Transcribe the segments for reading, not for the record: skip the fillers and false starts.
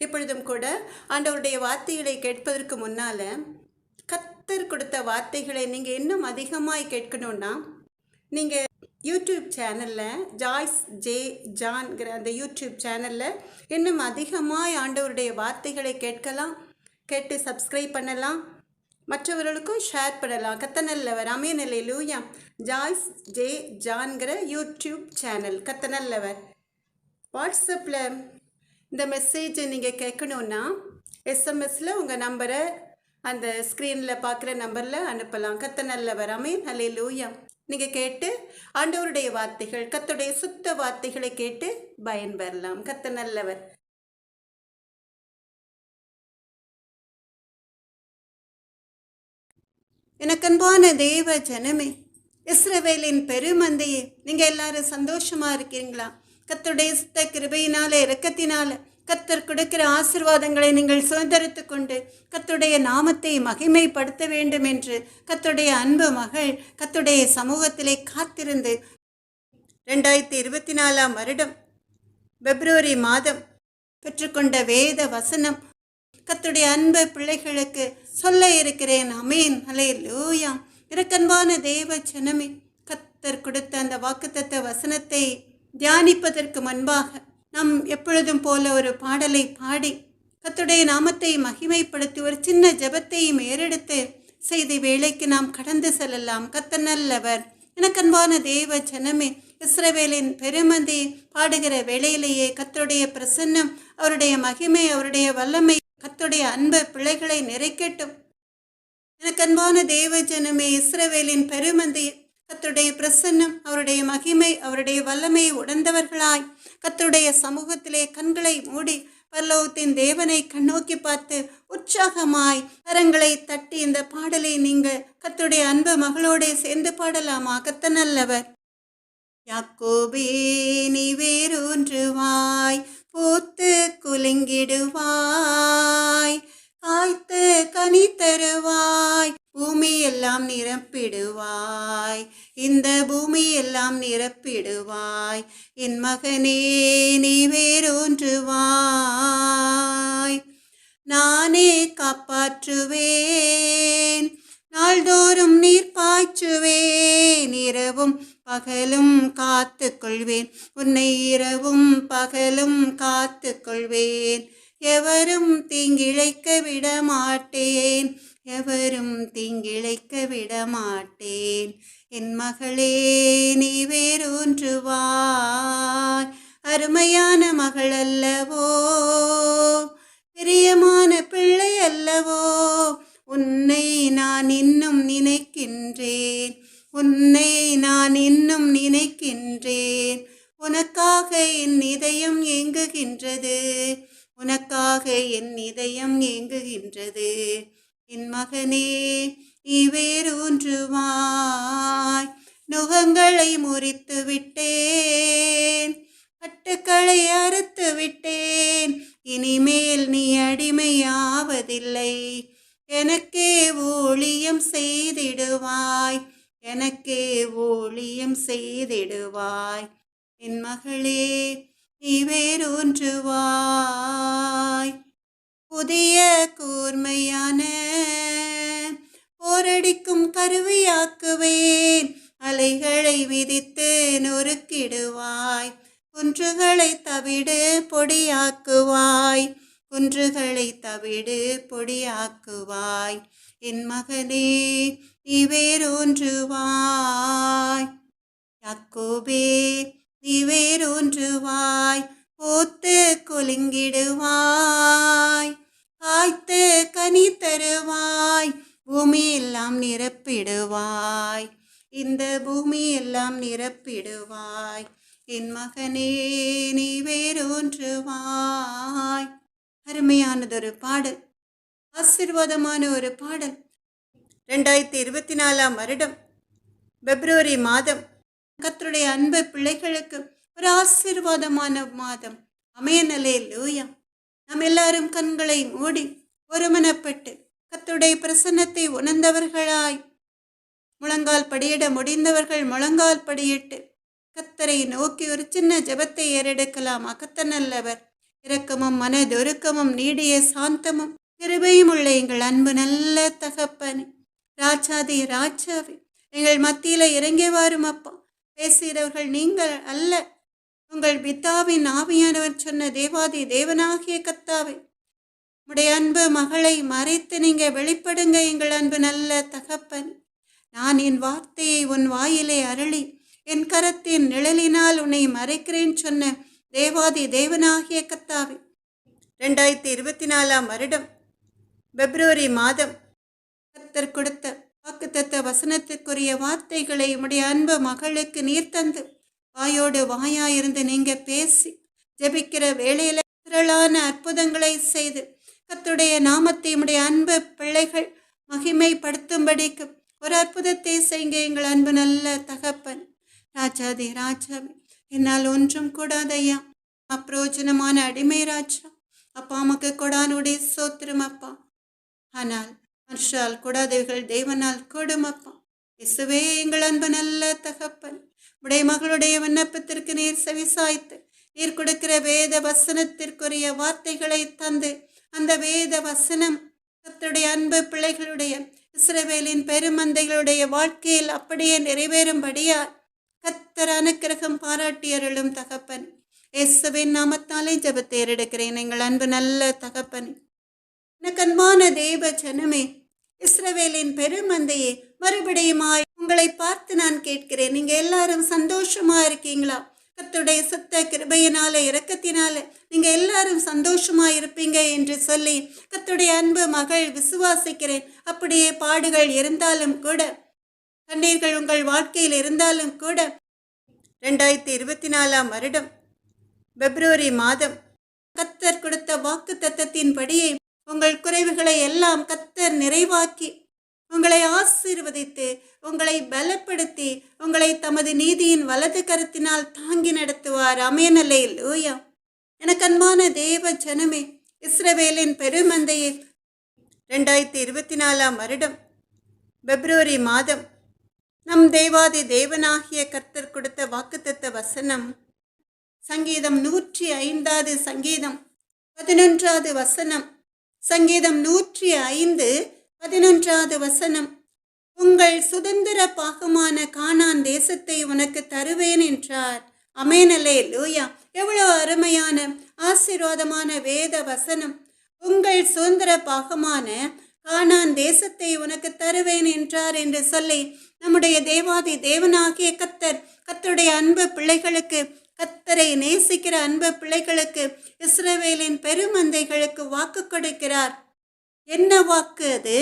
இப்பொழுதும் கூட ஆண்டவருடைய வார்த்தைகளை கேட்பதற்கு முன்னால் கர்த்தர் கொடுத்த வார்த்தைகளை நீங்கள் இன்னும் அதிகமாய் கேட்கணுன்னா நீங்கள் யூடியூப் சேனலில் ஜாய்ஸ் ஜே ஜான்கிற அந்த யூடியூப் சேனலில் இன்னும் அதிகமாய் ஆண்டவருடைய வார்த்தைகளை கேட்கலாம், கேட்டு சப்ஸ்கிரைப் பண்ணலாம், மற்றவர்களுக்கும் ஷேர் பண்ணலாம். கத்தனல்லவர் ஆமென் அல்லேலூயா. ஜாய்ஸ் ஜே ஜான்கிற யூடியூப் சேனல் கத்தனல்லவர். வாட்ஸ்அப்பில் இந்த மெசேஜை நீங்கள் கேட்கணுன்னா எஸ்எம்எஸில் உங்கள் நம்பரை அந்த ஸ்க்ரீனில் பார்க்குற நம்பரில் அனுப்பலாம். கத்தனல்லவர் ஆமென் அல்லேலூயா. நீங்கள் கேட்டு ஆண்டவருடைய வார்த்தைகள், கர்த்தருடைய சுத்த வார்த்தைகளை கேட்டு பயன்பெறலாம். கத்தனல்லவர். எனக்கன்பான தேவ ஜனமே, இஸ்ரவேலின் பெருமந்தையே, நீங்கள் எல்லாரும் சந்தோஷமாக இருக்கிறீங்களா? கர்த்தருடைய சுத்த கிருபையினால, இரக்கத்தினால கர்த்தர் கொடுக்கிற ஆசீர்வாதங்களை நீங்கள் சுதந்திரித்து கொண்டு கர்த்தருடைய நாமத்தை மகிமைப்படுத்த வேண்டும் என்று கர்த்தருடைய அன்பு மகள் கர்த்தருடைய சமூகத்திலே காத்திருந்து 2024 வருடம் பிப்ரவரி மாதம் பெற்றுக்கொண்ட வேத வசனம் கர்த்தருடைய அன்பு பிள்ளைகளுக்கு சொல்ல இருக்கிறேன். ஆமென் அல்லேலூயா. இரக்கன்பான தேவ ஜனமே, கர்த்தர் கொடுத்த அந்த வாக்குத்தத்த வசனத்தை தியானிப்பதற்கு முன்பாக நாம் எப்பொழுதும் போல ஒரு பாடலை பாடி கர்த்தருடைய நாமத்தை மகிமைப்படுத்தி ஒரு சின்ன ஜெபத்தையும் ஏறெடுத்து செய்தி வேளைக்கு நாம் கடந்து செல்லலாம். கர்த்தர் நல்லவர். எனக்கன்பான தேவ ஜனமே, இஸ்ரவேலின் பெருமந்தி பாடுகிற வேளையிலேயே கர்த்தருடைய பிரசன்னம், அவருடைய மகிமை, அவருடைய வல்லமை, கர்த்தருடைய அன்பு பிள்ளைகளை நிறைக்கட்டும். எனக்கன்பான தேவ ஜனமே, இஸ்ரவேலின் பெருமந்தி கர்த்தருடைய பிரசன்னம், அவருடைய மகிமை, அவருடைய வல்லமையை உணர்ந்தவர்களாய் கர்த்தருடைய சமூகத்திலே கண்களை மூடி பரலோகத்தின் தேவனை கண்ணோக்கி பார்த்து உற்சாகமாய் கரங்களை தட்டி இந்த பாடலை நீங்கள் கர்த்தருடைய அன்பு மகளோட சேர்ந்து பாடலாமா? கர்த்தர் நல்லவர். யாக்கோபே நீ வேரூன்றுவாய், பூத்து குலுங்கிடுவாய், காய்த்து கனி தருவாய், பூமி எல்லாம் நிரப்பிடுவாய், இந்த பூமி எல்லாம் நிரப்பிடுவாய், என் மகனே நீ வேரூன்றுவாய், நானே காப்பாற்றுவேன், நாள்தோறும் நீர் பாய்ச்சுவேன், இரவும் பகலும் காத்து கொள்வேன், உன்னை இரவும் பகலும் காத்து கொள்வேன், எவரும் தீங்கிழைக்க விட மாட்டேன், எவரும் தீங்கிழைக்க விட மாட்டேன், என் மகளே நீ வேரூன்றுவாய். அருமையான மகள் அல்லவோ, பிரியமான பிள்ளை அல்லவோ, உன்னை நான் இன்னும் நினைக்கின்றேன், உன்னை நான் இன்னும் நினைக்கின்றேன், உனக்காக என் இதயம் ஏங்குகின்றது, உனக்காக என் இதயம் ஏங்குகின்றது, என் மகனே நீ வேரூன்றுவாய். நுகங்களை முறித்து விட்டேன், கட்டுக்களை அறுத்து விட்டேன், இனிமேல் நீ அடிமையாவதில்லை, எனக்கே ஊழியம் செய்திடுவாய், எனக்கே ஊழியம் செய்திடுவாய், என் மகளே நீ வேரூன்றுவாய். புதிய கூர்மையான போரடிக்கும் கருவியாக்குவேன், அலைகளை விதித்து நொறுக்கிடுவாய், குன்றுகளை தவிடு பொடியாக்குவாய், குன்றுகளை தவிடு பொடியாக்குவாய், என் மகனே நீ வேரூன்றுவாய். யாக்கோபே நீ வேரூன்றுவாய், பூத்து குலுங்கிடுவாய், காய்த்து கனி தருவாய், பூமி எல்லாம் நிரப்பிடுவாய், இந்த பூமி எல்லாம் நிரப்பிடுவாய், என் மகனே நீ வேரூன்றுவாய். அருமையானதொரு பாடல், ஆசீர்வாதமான ஒரு பாடல். 2024 வருடம் பிப்ரவரி மாதம் கர்த்தருடைய அன்பு பிள்ளைகளுக்கு ஒரு ஆசீர்வாதமான மாதம். ஆமென் அல்லேலூயா. நாம் எல்லாரும் கண்களை மூடி ஒருமனப்பட்டு கர்த்தருடைய பிரசன்னத்தை உணர்ந்தவர்களாய் முழங்கால் படியிட முடிந்தவர்கள் முழங்கால் படியிட்டு கர்த்தரை நோக்கி ஒரு சின்ன ஜெபத்தை ஏறெடுக்கலாமா? கர்த்தர் நல்லவர். இரக்கமும் மனதொருக்கமும் நீடிய சாந்தமும் கிருபையும் உள்ள எங்கள் அன்பு நல்ல தகப்பனே, ராஜாதி ராஜாவே, எங்கள் மத்தியில இறங்கி வாரும் அப்பா. பேசுகிறவர்கள் நீங்கள் அல்ல, உங்கள் பிதாவின் ஆவியானவர் சொன்ன தேவாதி தேவனாகிய கர்த்தாவே, உடைய அன்பு மகளை மறைத்து நீங்க வெளிப்படுங்க எங்கள் அன்பு நல்ல தகப்பன். நான் என் வார்த்தையை உன் வாயிலே அருளி என் கரத்தின் நிழலினால் உன்னை மறைக்கிறேன் சொன்ன தேவாதி தேவனாகிய கர்த்தாவே, 2024 வருடம் பிப்ரவரி மாதம் கர்த்தர் கொடுத்த வாக்குத்தத்த வசனத்துக்குரிய வார்த்தைகளை உடைய அன்பு மகளுக்கு நீர் தந்து வாயோடு வாயாயிருந்து நீங்க பேசி ஜெபிக்கிற வேளையில திரளான அற்புதங்களை செய்து கர்த்தருடைய நாமத்தை உடைய அன்பு பிள்ளைகள் மகிமைப்படுத்தும்படிக்கு ஒரு அற்புதத்தை செய்யுங்க எங்கள் அன்பு நல்ல தகப்பன். ராஜாதி ராஜாவே, என்னால் ஒன்றும் கூடாதையா, அப்பிரோஜனமான அடிமை ராஜா அப்பா, அமக்கு கொடானுடைய சோத்திரம் அப்பா. ஆனால் மனுஷால் கூடாதவைகள் தேவனால் கூடும் அப்பா. இசுவே எங்கள் அன்பு நல்ல தகப்பன், உடைய மகளுடைய விண்ணப்பத்திற்கு நீர் செவிசாய்த்து நீர் கொடுக்கிற வேத வசனத்திற்குரிய வார்த்தைகளை தந்து அந்த வேத வசனம் கர்த்தருடைய அன்பு பிள்ளைகளுடைய இஸ்ரவேலின் பெருமந்தைகளுடைய வாழ்க்கையில் அப்படியே நிறைவேறும்படியார் கர்த்தர் அனுக்கிரகம் பாராட்டி அருளும் தகப்பன். இயேசுவின் நாமத்தாலே ஜெபத்தை ஏறெடுக்கிறேன் எங்கள் அன்பு நல்ல தகப்பன். எனக்கு அன்பான தேவ ஜனமே, இஸ்ரவேலின் பெருமந்தையே, மறுபடியுமாய் உங்களை பார்த்து நான் கேட்கிறேன், நீங்க எல்லாரும் சந்தோஷமா இருக்கீங்களா? கர்த்தருடைய சுத்த கிருபையினால இரக்கத்தினால நீங்க எல்லாரும் சந்தோஷமா இருப்பீங்க என்று சொல்லி கர்த்தருடைய அன்பு மகள் விசுவாசிக்கிறேன். அப்படியே பாடுகள் இருந்தாலும் கூட, கண்ணீர்கள் உங்கள் வாழ்க்கையில் இருந்தாலும் கூட, 2024 வருடம் பிப்ரவரி மாதம் கர்த்தர் கொடுத்த வாக்கு தத்தத்தின் படியே உங்கள் குறைவுகளை எல்லாம் கர்த்தர் நிறைவாக்கி உங்களை ஆசீர்வதித்து உங்களை பலப்படுத்தி உங்களை தமது நீதியின் வலது கரத்தினால் தாங்கி நடத்துவார். ஆமென், அல்லேலூயா. எனக்கு அன்பான தேவ ஜனமே, இஸ்ரவேலின் பெருமந்தையே, 2024 வருடம் பிப்ரவரி மாதம் நம் தேவாதி தேவனாகிய கர்த்தர் கொடுத்த வாக்குத்தத்த வசனம் சங்கீதம் 105 சங்கீதம் 11 வசனம். சங்கீதம் 105 11 வசனம். உங்கள் சுதந்திர பாகமான கானான் தேசத்தை உனக்கு தருவேன் என்றார். ஆமென், அல்லேலூயா. எவ்வளவு அருமையான ஆசீர்வாதமான வேத வசனம். உங்கள் சுதந்திர பாகமான கானான் தேசத்தை உனக்கு தருவேன் என்றார் என்று சொல்லி நம்முடைய தேவாதி தேவனாகிய கர்த்தர் கர்த்தருடைய அன்பு பிள்ளைகளுக்கு, கர்த்தரை நேசிக்கிற அன்பு பிள்ளைகளுக்கு, இஸ்ரவேலின் பெருமந்தைகளுக்கு வாக்கு கொடுக்கிறார். என்ன வாக்கு அது?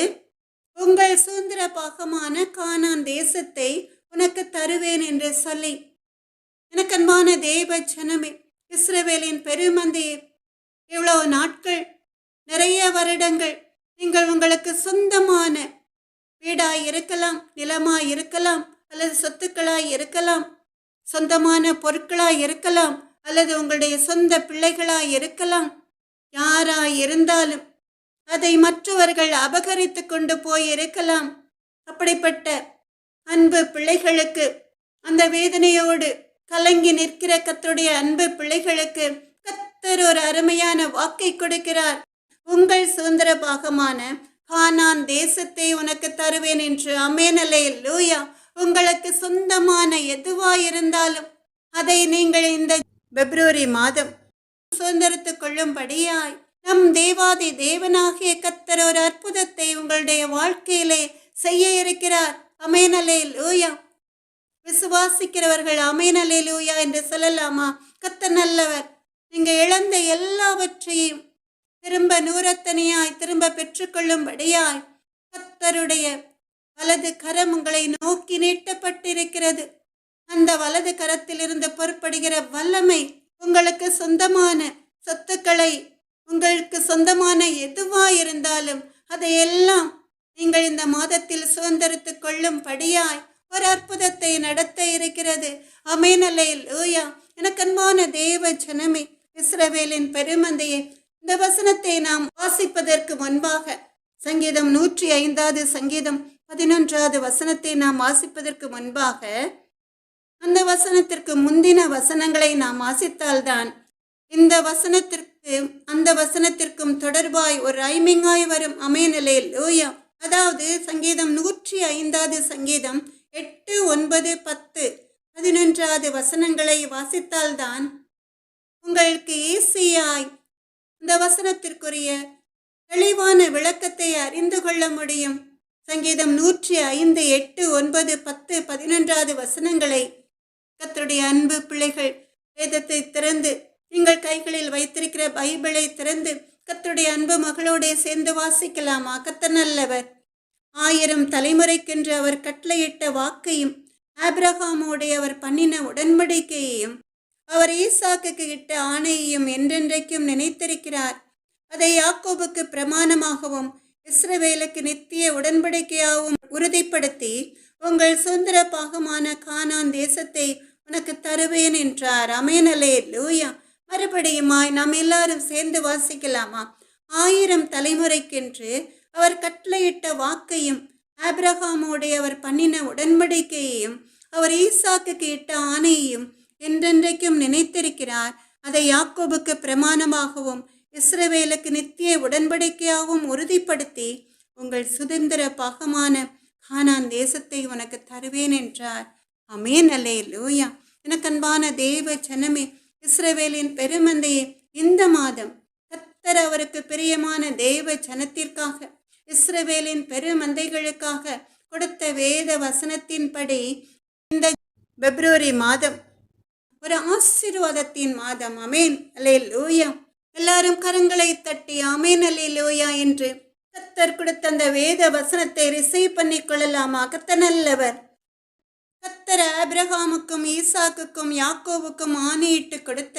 உங்கள் சுதந்திர பாகமான கானான் தேசத்தை உனக்கு தருவேன் என்று சொல்லி. எனக்கு அன்பான தேவ ஜனமே, இஸ்ரவேலின் பெருமந்தையே, இவ்வளவு நாட்கள், நிறைய வருடங்கள் நீங்கள் உங்களுக்கு சொந்தமான வீடாய் இருக்கலாம், நிலமாய் இருக்கலாம், அல்லது சொத்துக்களாய் இருக்கலாம், சொந்தமான பொருட்களாய் இருக்கலாம், அல்லது உங்களுடைய சொந்த பிள்ளைகளாய் இருக்கலாம். யாராய் இருந்தாலும் அதை மற்றவர்கள் அபகரித்து கொண்டு போய் இருக்கலாம். அப்படிப்பட்ட அன்பு பிள்ளைகளுக்கு, அந்த வேதனையோடு கலங்கி நிற்கிற கர்த்தருடைய அன்பு பிள்ளைகளுக்கு கர்த்தர் ஒரு அருமையான வாக்கை கொடுக்கிறார். உங்கள் சுதந்திர பாகமான கானான் தேசத்தை உனக்கு தருவேன் என்று. ஆமென், அல்லேலூயா. உங்களுக்கு சொந்தமான எதுவாயிருந்தாலும் அதை நீங்கள் இந்த பிப்ரவரி மாதம் சுதந்திரத்துக் கொள்ளும்படியாய் நம் தேவாதி தேவனாகிய கர்த்தர் ஒரு அற்புதத்தை உங்களுடைய வாழ்க்கையிலே செய்ய இருக்கிறார். ஆமென், அல்லேலூயா. விசுவாசிக்கிறவர்கள் ஆமென், அல்லேலூயா என்று சொல்லலாமா? கர்த்தர் நல்லவர். நீங்க இழந்த எல்லாவற்றையும் திரும்ப நூறத்தனையாய் திரும்ப பெற்றுக்கொள்ளும்படியாய் கர்த்தருடைய வலது கரம் உங்களை நோக்கி நீட்டப்பட்டிருக்கிறது. அந்த வலது கரத்திலிருந்து புறப்படுகிற வல்லமை உங்களுக்கு சொந்தமான சொத்துக்களை, உங்களுக்கு சொந்தமான எதுவாயிருந்தாலும் அதையெல்லாம் நீங்கள் இந்த மாதத்தில் சுதந்திரத்துக் கொள்ளும்படியாய் ஒரு அற்புதத்தை நடத்த இருக்கிறது. ஆமென், அல்லேலூயா. எனக்கு அன்பான தேவ ஜனமே, இஸ்ரவேலின் பெருமந்தையே, இந்த வசனத்தை நாம் வாசிப்பதற்கு முன்பாக சங்கீதம் 105 சங்கீதம் 11 வசனத்தை நாம் வாசிப்பதற்கு முன்பாக அந்த வசனத்திற்கு முந்தின வசனங்களை நாம் வாசித்தால்தான் இந்த வசனத்திற்கு அந்த வசனத்திற்கும் தொடர்பாய் ஒரு ரைமிங்காய் வரும். ஆமென் அல்லேலூயா. அதாவது சங்கீதம் 105வது சங்கீதம் 8, 9, 10, 11வது வசனங்களை வாசித்தால்தான் உங்களுக்கு ஈஸியாய் இந்த வசனத்திற்குரிய தெளிவான விளக்கத்தை அறிந்து கொள்ள முடியும். சங்கீதம் 105, 8, 9, 10, 11வது வசனங்களை கர்த்தருடைய அன்பு பிள்ளைகள் வேதத்தை திறந்து, நீங்கள் கைகளில் வைத்திருக்கிற பைபிளை திறந்து கர்த்தருடைய அன்பு மகளோட சேர்ந்து வாசிக்கலாமா? கர்த்தர் நல்லவர். 1000 தலைமுறைக்கென்று அவர் கட்டளையிட்ட வாக்கையும், ஆபிரகாமோடு அவர் பண்ணின உடன்படிக்கையையும், அவர் ஈசாக்குக்கு இட்ட ஆணையையும் என்றென்றைக்கும் நினைத்திருக்கிறார். அதை யாக்கோபுக்கு பிரமாணமாகவும் இஸ்ரவேலுக்கு நித்திய உடன்படிக்கையாகவும் உறுதிப்படுத்தி, உங்கள் சுதந்திர பாகமான கானான் தேசத்தை உனக்கு தருவேன் என்றார். ஆமென் அல்லேலூயா. மறுபடியுமாய் நாம் எல்லாரும் சேர்ந்து வாசிக்கலாமா? 1000 தலைமுறைக்கென்று அவர் கட்டளையிட்ட வாக்கையும், ஆபிரகாமோடு அவர் பண்ணின உடன்படிக்கையையும், அவர் ஈசாக்குக்கு இட்ட ஆணையையும் என்றென்றைக்கும் நினைத்திருக்கிறார். அதை யாக்கோபுக்கு பிரமாணமாகவும் இஸ்ரவேலுக்கு நித்திய உடன்படிக்கையாகவும் உறுதிப்படுத்தி, உங்கள் சுதந்திர பாகமான கானான் தேசத்தை உனக்கு தருவேன் என்றார். ஆமென் அல்லேலூயா. எனக்கு அன்பான தேவ ஜனமே, இஸ்ரவேலின் பெருமந்தையே, இந்த மாதம் கர்த்தர் அவருக்கு பிரியமான தேவ ஜனத்திற்காக, இஸ்ரவேலின் பெருமந்தைகளுக்காக கொடுத்த வேத வசனத்தின்படி இந்த பிப்ரவரி மாதம் ஒரு ஆசீர்வாதத்தின் மாதம். ஆமென் அல்லேலூயா. எல்லாரும் கரங்களை தட்டி ஆமென் அல்லேலூயா என்று கர்த்தர் கொடுத்த அந்த வேத வசனத்தை ரிசீவ் பண்ணி கொள்ளலாமா? கர்த்தர் நல்லவர். கர்த்தர் ஆபிரகாமுக்கும் ஈசாக்குக்கும் யாக்கோவுக்கும் ஆணையிட்டு கொடுத்த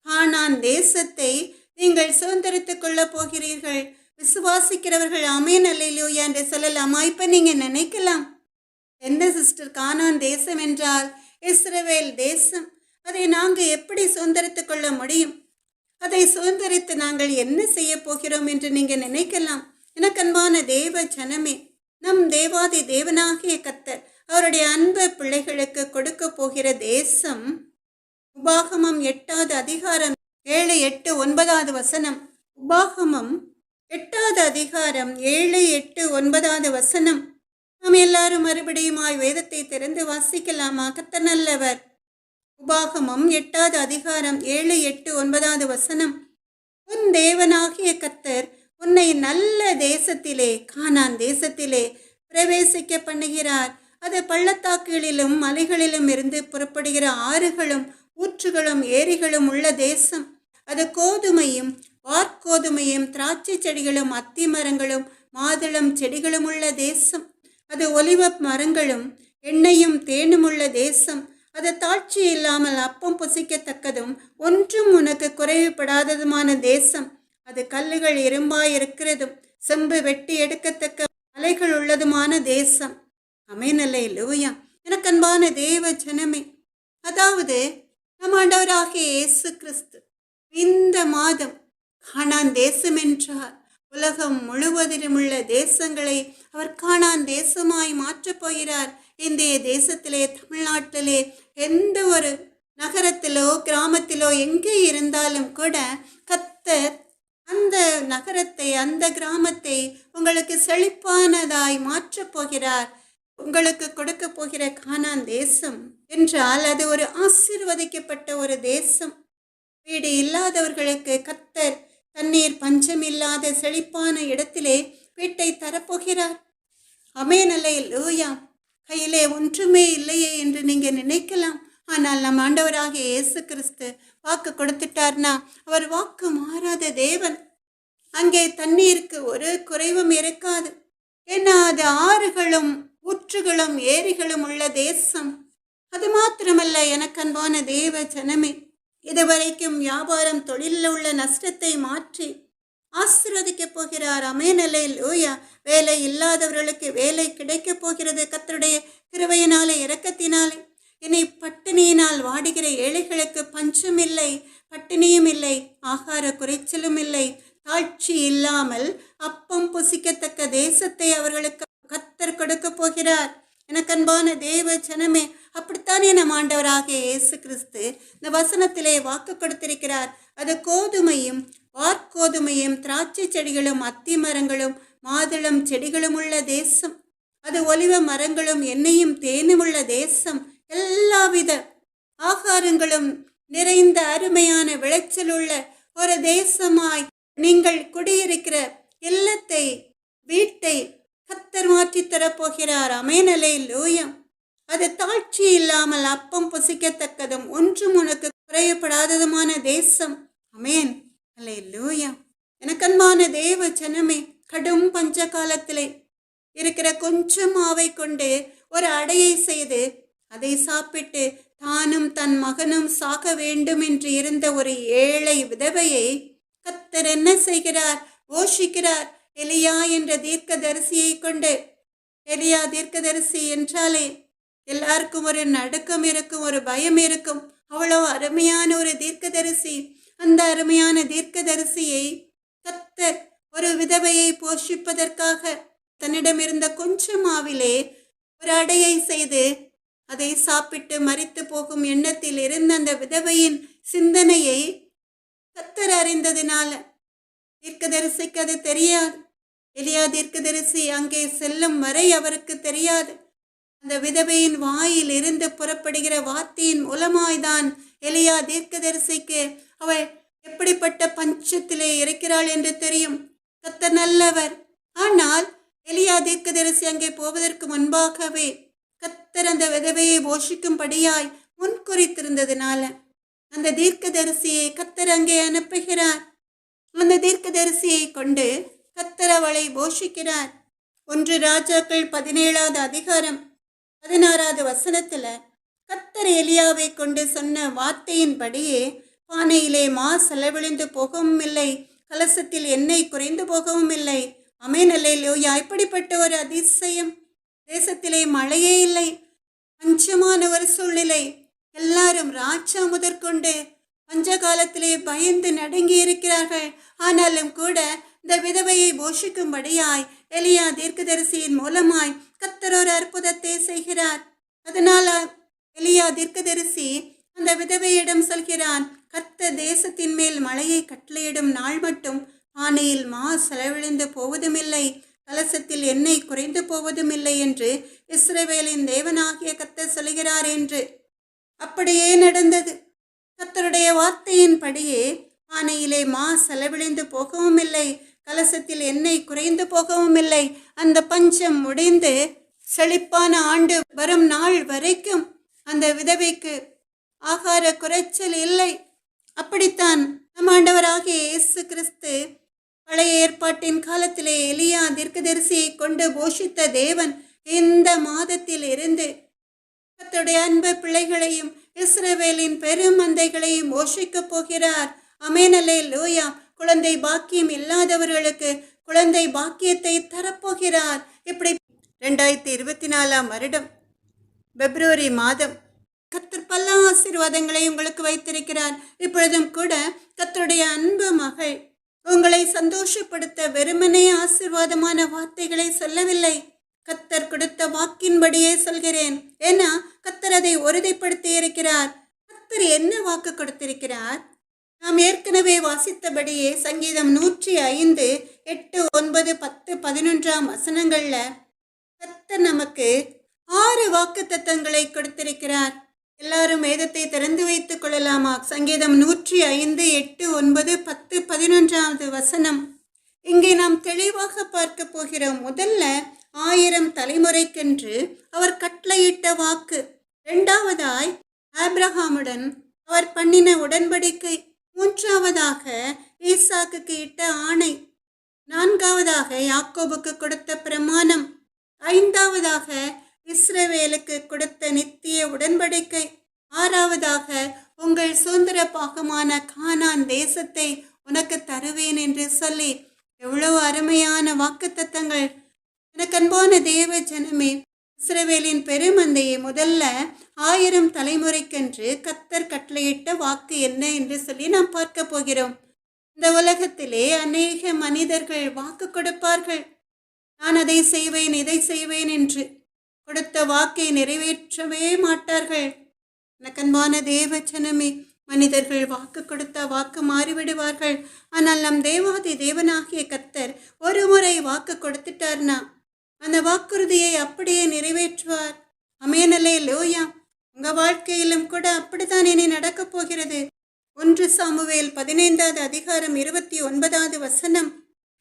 கானான் தேசத்தை நீங்கள் சுதந்திரித்துக் கொள்ள போகிறீர்கள். விசுவாசிக்கிறவர்கள் ஆமென் அல்லேலூயா என்று சொல்லலாமா? இப்ப நீங்க நினைக்கலாம், எந்த சிஸ்டர் கானான் தேசம் என்றால் இஸ்ரவேல் தேசம், அதை நாங்கள் எப்படி சுதந்திரித்துக் கொள்ள முடியும்? அதை சுதந்திரித்து நாங்கள் என்ன செய்ய போகிறோம் என்று நீங்கள் நினைக்கலாம். எனக்கு அன்பான தேவ ஜனமே, நம் தேவாதி தேவனாகிய கர்த்தர் அவருடைய அன்பு பிள்ளைகளுக்கு கொடுக்க போகிற தேசம் உபாகமம் 8வது அதிகாரம் 7, 8, 9வது வசனம். உபாகமம் 8வது அதிகாரம் 7, 8, 9வது வசனம். நாம் எல்லாரும் மறுபடியுமாய் வேதத்தை திறந்து வாசிக்கலாமா? கர்த்தர் நல்லவர். உபாகமம் 8வது அதிகாரம் 7, 8, 9வது வசனம். உன் தேவனாகிய கர்த்தர் உன்னை நல்ல தேசத்திலே, கானான் தேசத்திலே பிரவேசிக்க பண்ணுகிறார். அது பள்ளத்தாக்குகளிலும் மலைகளிலும் இருந்து புறப்படுகிற ஆறுகளும் ஊற்றுகளும் ஏரிகளும் உள்ள தேசம். அது கோதுமையும் வார்கோதுமையும் திராட்சை செடிகளும் அத்தி மரங்களும் மாதுளம் செடிகளும் உள்ள தேசம். அது ஒலிவ மரங்களும் எண்ணெயும் தேனும் உள்ள தேசம். அது தாழ்ச்சி இல்லாமல் அப்பம் புசிக்கத்தக்கதும் ஒன்றும் உனக்கு குறைவுபடாததுமான தேசம். அது கல்லுகள் இரும்பாயிருக்கிறதும் செம்பு வெட்டி எடுக்கத்தக்க மலைகள் உள்ளதுமான தேசம். ஆமென் அல்லேலூயா. எனக்கு அன்பான தேவ ஜனமே, அதாவது நம் ஆண்டவராகிய இயேசு கிறிஸ்து இந்த மாதம் கானான் தேசம் என்றார். உலகம் முழுவதிலும் உள்ள தேசங்களை அவர் கானான் தேசமாய் மாற்றப் போகிறார். இந்திய தேசத்திலே, தமிழ்நாட்டிலே, எந்த ஒரு நகரத்திலோ கிராமத்திலோ எங்கே இருந்தாலும் கூட கர்த்தர் அந்த நகரத்தை, அந்த கிராமத்தை உங்களுக்கு செழிப்பானதாய் மாற்றப் போகிறார். உங்களுக்கு கொடுக்க போகிற கானான் தேசம் என்றால் அது ஒரு ஆசீர்வதிக்கப்பட்ட ஒரு தேசம். வீடு இல்லாதவர்களுக்கு கர்த்தர் தண்ணீர் பஞ்சம் இல்லாத செழிப்பான இடத்திலே வீட்டை தரப்போகிறார். ஆமென் அல்லேலூயா. கையிலே ஒன்றுமே இல்லையே என்று நீங்க நினைக்கலாம். ஆனால் நம் ஆண்டவராகிய இயேசு கிறிஸ்து வாக்கு கொடுத்துட்டார்னா அவர் வாக்கு மாறாத தேவன். அங்கே தண்ணீருக்கு ஒரு குறைவும் இருக்காது. ஏன்னா அது ஆறுகளும் ஊற்றுகளும் ஏரிகளும் உள்ள தேசம். அது மாத்திரமல்ல, எனக்கு அன்பான தேவ ஜனமே, இதுவரைக்கும் வியாபாரம் தொழிலில் உள்ள நஷ்டத்தை மாற்றி ஆசீர்வதிக்கப் போகிறார். ஆமென் அல்லேலூயா. வேலை இல்லாதவர்களுக்கு வேலை கிடைக்கப் போகிறது கர்த்தருடைய கிருபையினாலே, இரக்கத்தினாலே. இனி பட்டினியினால் வாடுகிற ஏழைகளுக்கு பஞ்சம் இல்லை, பட்டினியும் இல்லை, ஆகார குறைச்சலும் இல்லை. தாழ்ச்சி இல்லாமல் அப்பம் புசிக்கத்தக்க தேசத்தை அவர்களுக்கு கர்த்தர் கொடுக்க போகிறார். எனக்கு அன்பான தேவ ஜனமே, அப்படித்தானே நம் ஆண்டவராகிய இயேசு கிறிஸ்து இந்த வசனத்திலே வாக்கு கொடுத்திருக்கிறார். அது கோதுமையும் வார்கோதுமையும் திராட்சை செடிகளும் அத்தி மரங்களும் மாதுளம் செடிகளும் உள்ள தேசம். அது ஒலிவ மரங்களும் எண்ணெயும் தேனும் உள்ள தேசம். எல்லாவித ஆகாரங்களும் நிறைந்த அருமையான விளைச்சல் உள்ள ஒரு தேசமாய் நீங்கள் குடியிருக்கிற இல்லத்தை, வீட்டை கர்த்தர் மாற்றி தரப்போகிறார். ஆமென், அல்லேலூயா. அது தாழ்ச்சி இல்லாமல் அப்பம் புசிக்கத்தக்கதும் ஒன்றும் உனக்கு குறையப்படாததுமான தேசம். ஆமென், அல்லேலூயா. எனக்கன்பான தேவ ஜனமே, கடும் பஞ்ச காலத்திலே இருக்கிற கொஞ்சம் மாவை கொண்டு ஒரு அடையை செய்து அதை சாப்பிட்டு தானும் தன் மகனும் சாக வேண்டும் என்று இருந்த ஒரு ஏழை விதவையை கர்த்தர் என்ன செய்கிறார்? போஷிக்கிறார். எலியா என்ற தீர்க்கதரிசியை கொண்டு. எலியா தீர்க்கதரிசி என்றாலே எல்லாருக்கும் ஒரு நடுக்கம் இருக்கும், ஒரு பயம் இருக்கும். அவ்வளோ அருமையான ஒரு தீர்க்கதரிசி. அந்த அருமையான தீர்க்கதரிசியை கர்த்தர் ஒரு விதவையை போஷிப்பதற்காக தன்னிடம் இருந்த கொஞ்சம் மாவிலே ஒரு அடையை செய்து அதை சாப்பிட்டு மரித்து போகும் எண்ணத்தில் இருந்த அந்த விதவையின் சிந்தனையை கர்த்தர் அறிந்ததினால தீர்க்கதரிசிக்கு அது தெரியாது. எலியா தீர்க்கதரிசி அங்கே செல்லும் வரை அவருக்கு தெரியாது. அந்த விதவையின் வாயில் இருந்து புறப்படுகிற வார்த்தையின் மூலமாய்தான் எலியா தீர்க்கதரிசிக்கு அவள் எப்படிப்பட்ட பஞ்சத்திலே இருக்கிறாள் என்று தெரியும். கர்த்தர் நல்லவர். ஆனால் எலியா தீர்க்கதரிசி அங்கே போவதற்கு முன்பாகவே கர்த்தர் அந்த விதவையை போஷிக்கும்படியாய் முன்குறித்திருந்ததினால அந்த தீர்க்கதரிசியை கர்த்தர் அங்கே அனுப்புகிறார். அந்த தீர்க்கதரிசியை கொண்டு கர்த்தர் அவளை போஷிக்கிறார். 1 ராஜாக்கள் 17வது அதிகாரம் 16வது வசனத்துல கர்த்தர் எலியாவை கொண்டு சொன்ன வார்த்தையின்படியே பானையிலே மா செலவிழிந்து போகவும் இல்லை, கலசத்தில் எண்ணெய் குறைந்து போகவும் இல்லை. ஆமென், அல்லேலூயா. இப்படிப்பட்ட ஒரு அதிசயம். தேசத்திலே மழையே இல்லை, பஞ்சமான ஒரு சூழ்நிலை. எல்லாரும் ராஜா முதற்கொண்டு பஞ்ச காலத்திலே பயந்து நடுங்கி இருக்கிறார்கள். ஆனாலும் கூட இந்த விதவையை போஷிக்கும்படியாய் எலியா தீர்க்கதரிசியின் மூலமாய் கர்த்தர் ஒரு அற்புதத்தை செய்கிறார். அதனால எலியா தீர்க்கதரிசி அந்த விதவையிடம் சொல்கிறான், கர்த்தர் தேசத்தின் மேல் மழையை கட்டளையிடும் நாள் மட்டும் பானையில் மா செலவிழிந்து போவதுமில்லை, கலசத்தில் எண்ணெய் குறைந்து போவதுமில்லை என்று இஸ்ரவேலின் தேவனாகிய கர்த்தர் சொல்கிறார் என்று. அப்படியே நடந்தது. கர்த்தருடைய வார்த்தையின்படியே பானையிலே மா செலவிழிந்து போகவும் இல்லை, கலசத்தில் எண்ணெய் குறைந்து போகவும் இல்லை. அந்த பஞ்சம் முடிந்து செழிப்பான ஆண்டு வரும் நாள் வரைக்கும் அந்த விதவைக்கு ஆகார குறைச்சல் இல்லை. அப்படித்தான் நம் ஆண்டவராகிய இயேசு கிறிஸ்து பழைய ஏற்பாட்டின் காலத்திலே எலியா தீர்க்கதரிசியை கொண்டு போஷித்த தேவன் இந்த மாதத்தில் இருந்து கர்த்தருடைய அன்பு பிள்ளைகளையும் இஸ்ரவேலின் பெருமந்தைகளையும் போஷிக்கப் போகிறார். ஆமென், அல்லேலூயா. குழந்தை பாக்கியம் இல்லாதவர்களுக்கு குழந்தை பாக்கியத்தை தரப்போகிறார். இப்படி 2024ஆம் வருடம் பிப்ரவரி மாதம் கர்த்தர் பல ஆசீர்வாதங்களை உங்களுக்கு வைத்திருக்கிறார். இப்பொழுதும் கூட கர்த்தருடைய அன்பு மகள் உங்களை சந்தோஷப்படுத்த வெறுமனே ஆசீர்வாதமான வார்த்தைகளை சொல்லவில்லை, கர்த்தர் கொடுத்த வாக்கின்படியே சொல்கிறேன். ஏன்னா கர்த்தர் அதை உறுதிப்படுத்தி இருக்கிறார். கர்த்தர் என்ன வாக்கு கொடுத்திருக்கிறார்? நாம் ஏற்கனவே வாசித்தபடியே சங்கீதம் 105 8 9 10 11ஆம் வசனங்கள்ல கர்த்தர் நமக்கு 6 வாக்கு தத்தங்களை கொடுத்திருக்கிறார். எல்லாரும் வேதத்தை திறந்து வைத்துக் கொள்ளலாமா? சங்கீதம் 105 8 9 10 11வது வசனம். இங்கே நாம் தெளிவாக பார்க்க போகிறோம். முதல்ல 1000 தலைமுறைக்கென்று அவர் கட்டளையிட்ட வாக்கு. 2வதாய் ஆபிரகாமுடன் அவர் பண்ணின உடன்படிக்கை. 3வதாக ஈசாக்குக்கு இட்ட ஆணை. 4வதாக யாக்கோபுக்கு கொடுத்த பிரமாணம். 5வதாக இஸ்ரவேலுக்கு கொடுத்த நித்திய உடன்படிக்கை. 6வதாக உங்கள் சுதந்திர பாகமான கானான் தேசத்தை உனக்கு தருவேன் என்று சொல்லி எவ்வளவு அருமையான வாக்குத்தத்தங்கள். எனக்கு அன்பான தேவ ஜனமே, இஸ்ரவேலின் பெருமந்தையை முதல்ல 1000 தலைமுறைக்கென்று கர்த்தர் கட்டளையிட்ட வாக்கு என்ன என்று சொல்லி நாம் பார்க்க போகிறோம். இந்த உலகத்திலே அநேக மனிதர்கள் வாக்கு கொடுப்பார்கள். நான் அதை செய்வேன், இதை செய்வேன் என்று. கொடுத்த வாக்கை நிறைவேற்றவே மாட்டார்கள். எனக்கு அன்பான தேவ ஜனமே, மனிதர்கள் வாக்கு கொடுத்த வாக்கு மாறிவிடுவார்கள். ஆனால் நம் தேவாதி தேவனாகிய கர்த்தர் ஒரு முறை வாக்கு கொடுத்துட்டார்னா அந்த வாக்குறுதியை அப்படியே நிறைவேற்றுவார். அமேனலே லோயா. உங்க வாழ்க்கையிலும் கூட அப்படித்தான் இனி நடக்கப் போகிறது. 1 சாமுவேல் 15வது அதிகாரம் 29வது வசனம்.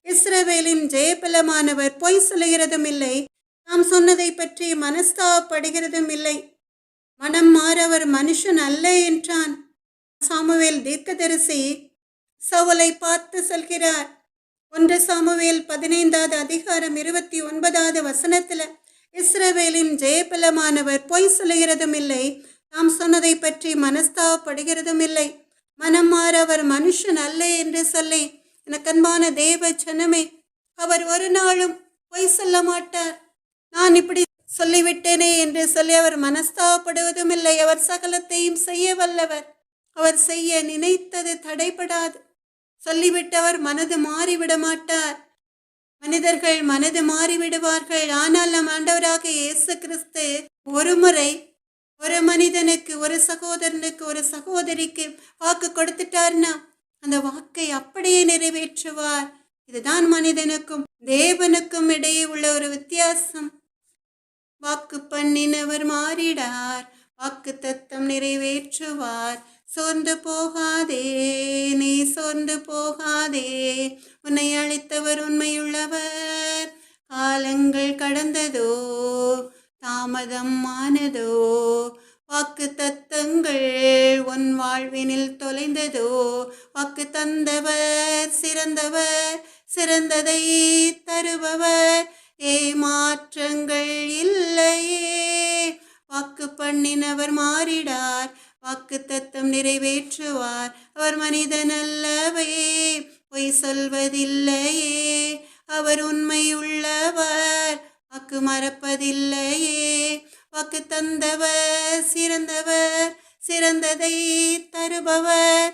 இஸ்ரவேலின் ஜெயபலமானவர் பொய் சொல்லுகிறதும் இல்லை, தாம் சொன்னதை பற்றி மனஸ்தாபப்படுகிறதும் இல்லை. மனம் மாறவர் மனுஷன் அல்ல என்றான். சாமுவேல் தீர்க்கதரிசி சவுலை பார்த்து சொல்கிறார். 1 சாமுவேல் 15வது அதிகாரம் 29வது வசனத்துல இஸ்ரவேலின் ஜெயபலமானவர் பொய் சொல்லுகிறதும் இல்லை, தாம் சொன்னதை பற்றி மனஸ்தாபப்படுகிறதும் இல்லை. மனம் மாறவர் மனுஷன் அல்ல என்று சொல்லி எனக்கு அன்பான தேவ ஜனமே, அவர் ஒரு நாளும் பொய் சொல்ல மாட்டார். நான் இப்படி சொல்லிவிட்டேனே என்று சொல்லி அவர் மனஸ்தாபப்படுவதும் இல்லை. அவர் சகலத்தையும் செய்ய வல்லவர். அவர் செய்ய நினைத்தது தடைபடாது. சொல்லிவிட்டவர் மனது மாறிவிட மாட்டார். மனிதர்கள் மனது மாறிவிடுவார்கள். ஆனால் நம் ஆண்டவராக இயேசு கிறிஸ்து ஒரு முறை ஒரு மனிதனுக்கு, ஒரு சகோதரனுக்கு, ஒரு சகோதரிக்கு வாக்கு கொடுத்துட்டார்னா அந்த வாக்கை அப்படியே நிறைவேற்றுவார். இதுதான் மனிதனுக்கும் தேவனுக்கும் இடையே உள்ள ஒரு வித்தியாசம். வாக்கு பண்ணினவர் மாறிடார், வாக்கு தத்தம் நிறைவேற்றுவார். சோர்ந்து போகாதே, நீ சோர்ந்து போகாதே, உன்னை அழைத்தவர் உண்மையுள்ளவர். காலங்கள் கடந்ததோ, தாமதம் ஆனதோ, வாக்கு தத்தங்கள் உன் வாழ்வினில் தொலைந்ததோ, வாக்கு தந்தவர் சிறந்தவர், சிறந்ததை தருபவர், ஏமாற்றங்கள் இல்லையே. வாக்கு பண்ணினவர் மாறிடார், வாக்கு தத்தம் நிறைவேற்றுவார். அவர் மனிதன் அல்லவே, பொய் சொல்வதில்லையே. அவர் உண்மையுள்ளவர், வாக்கு மறப்பதில்லையே. வாக்கு தந்தவர் சிறந்தவர், சிறந்ததை தருபவர்,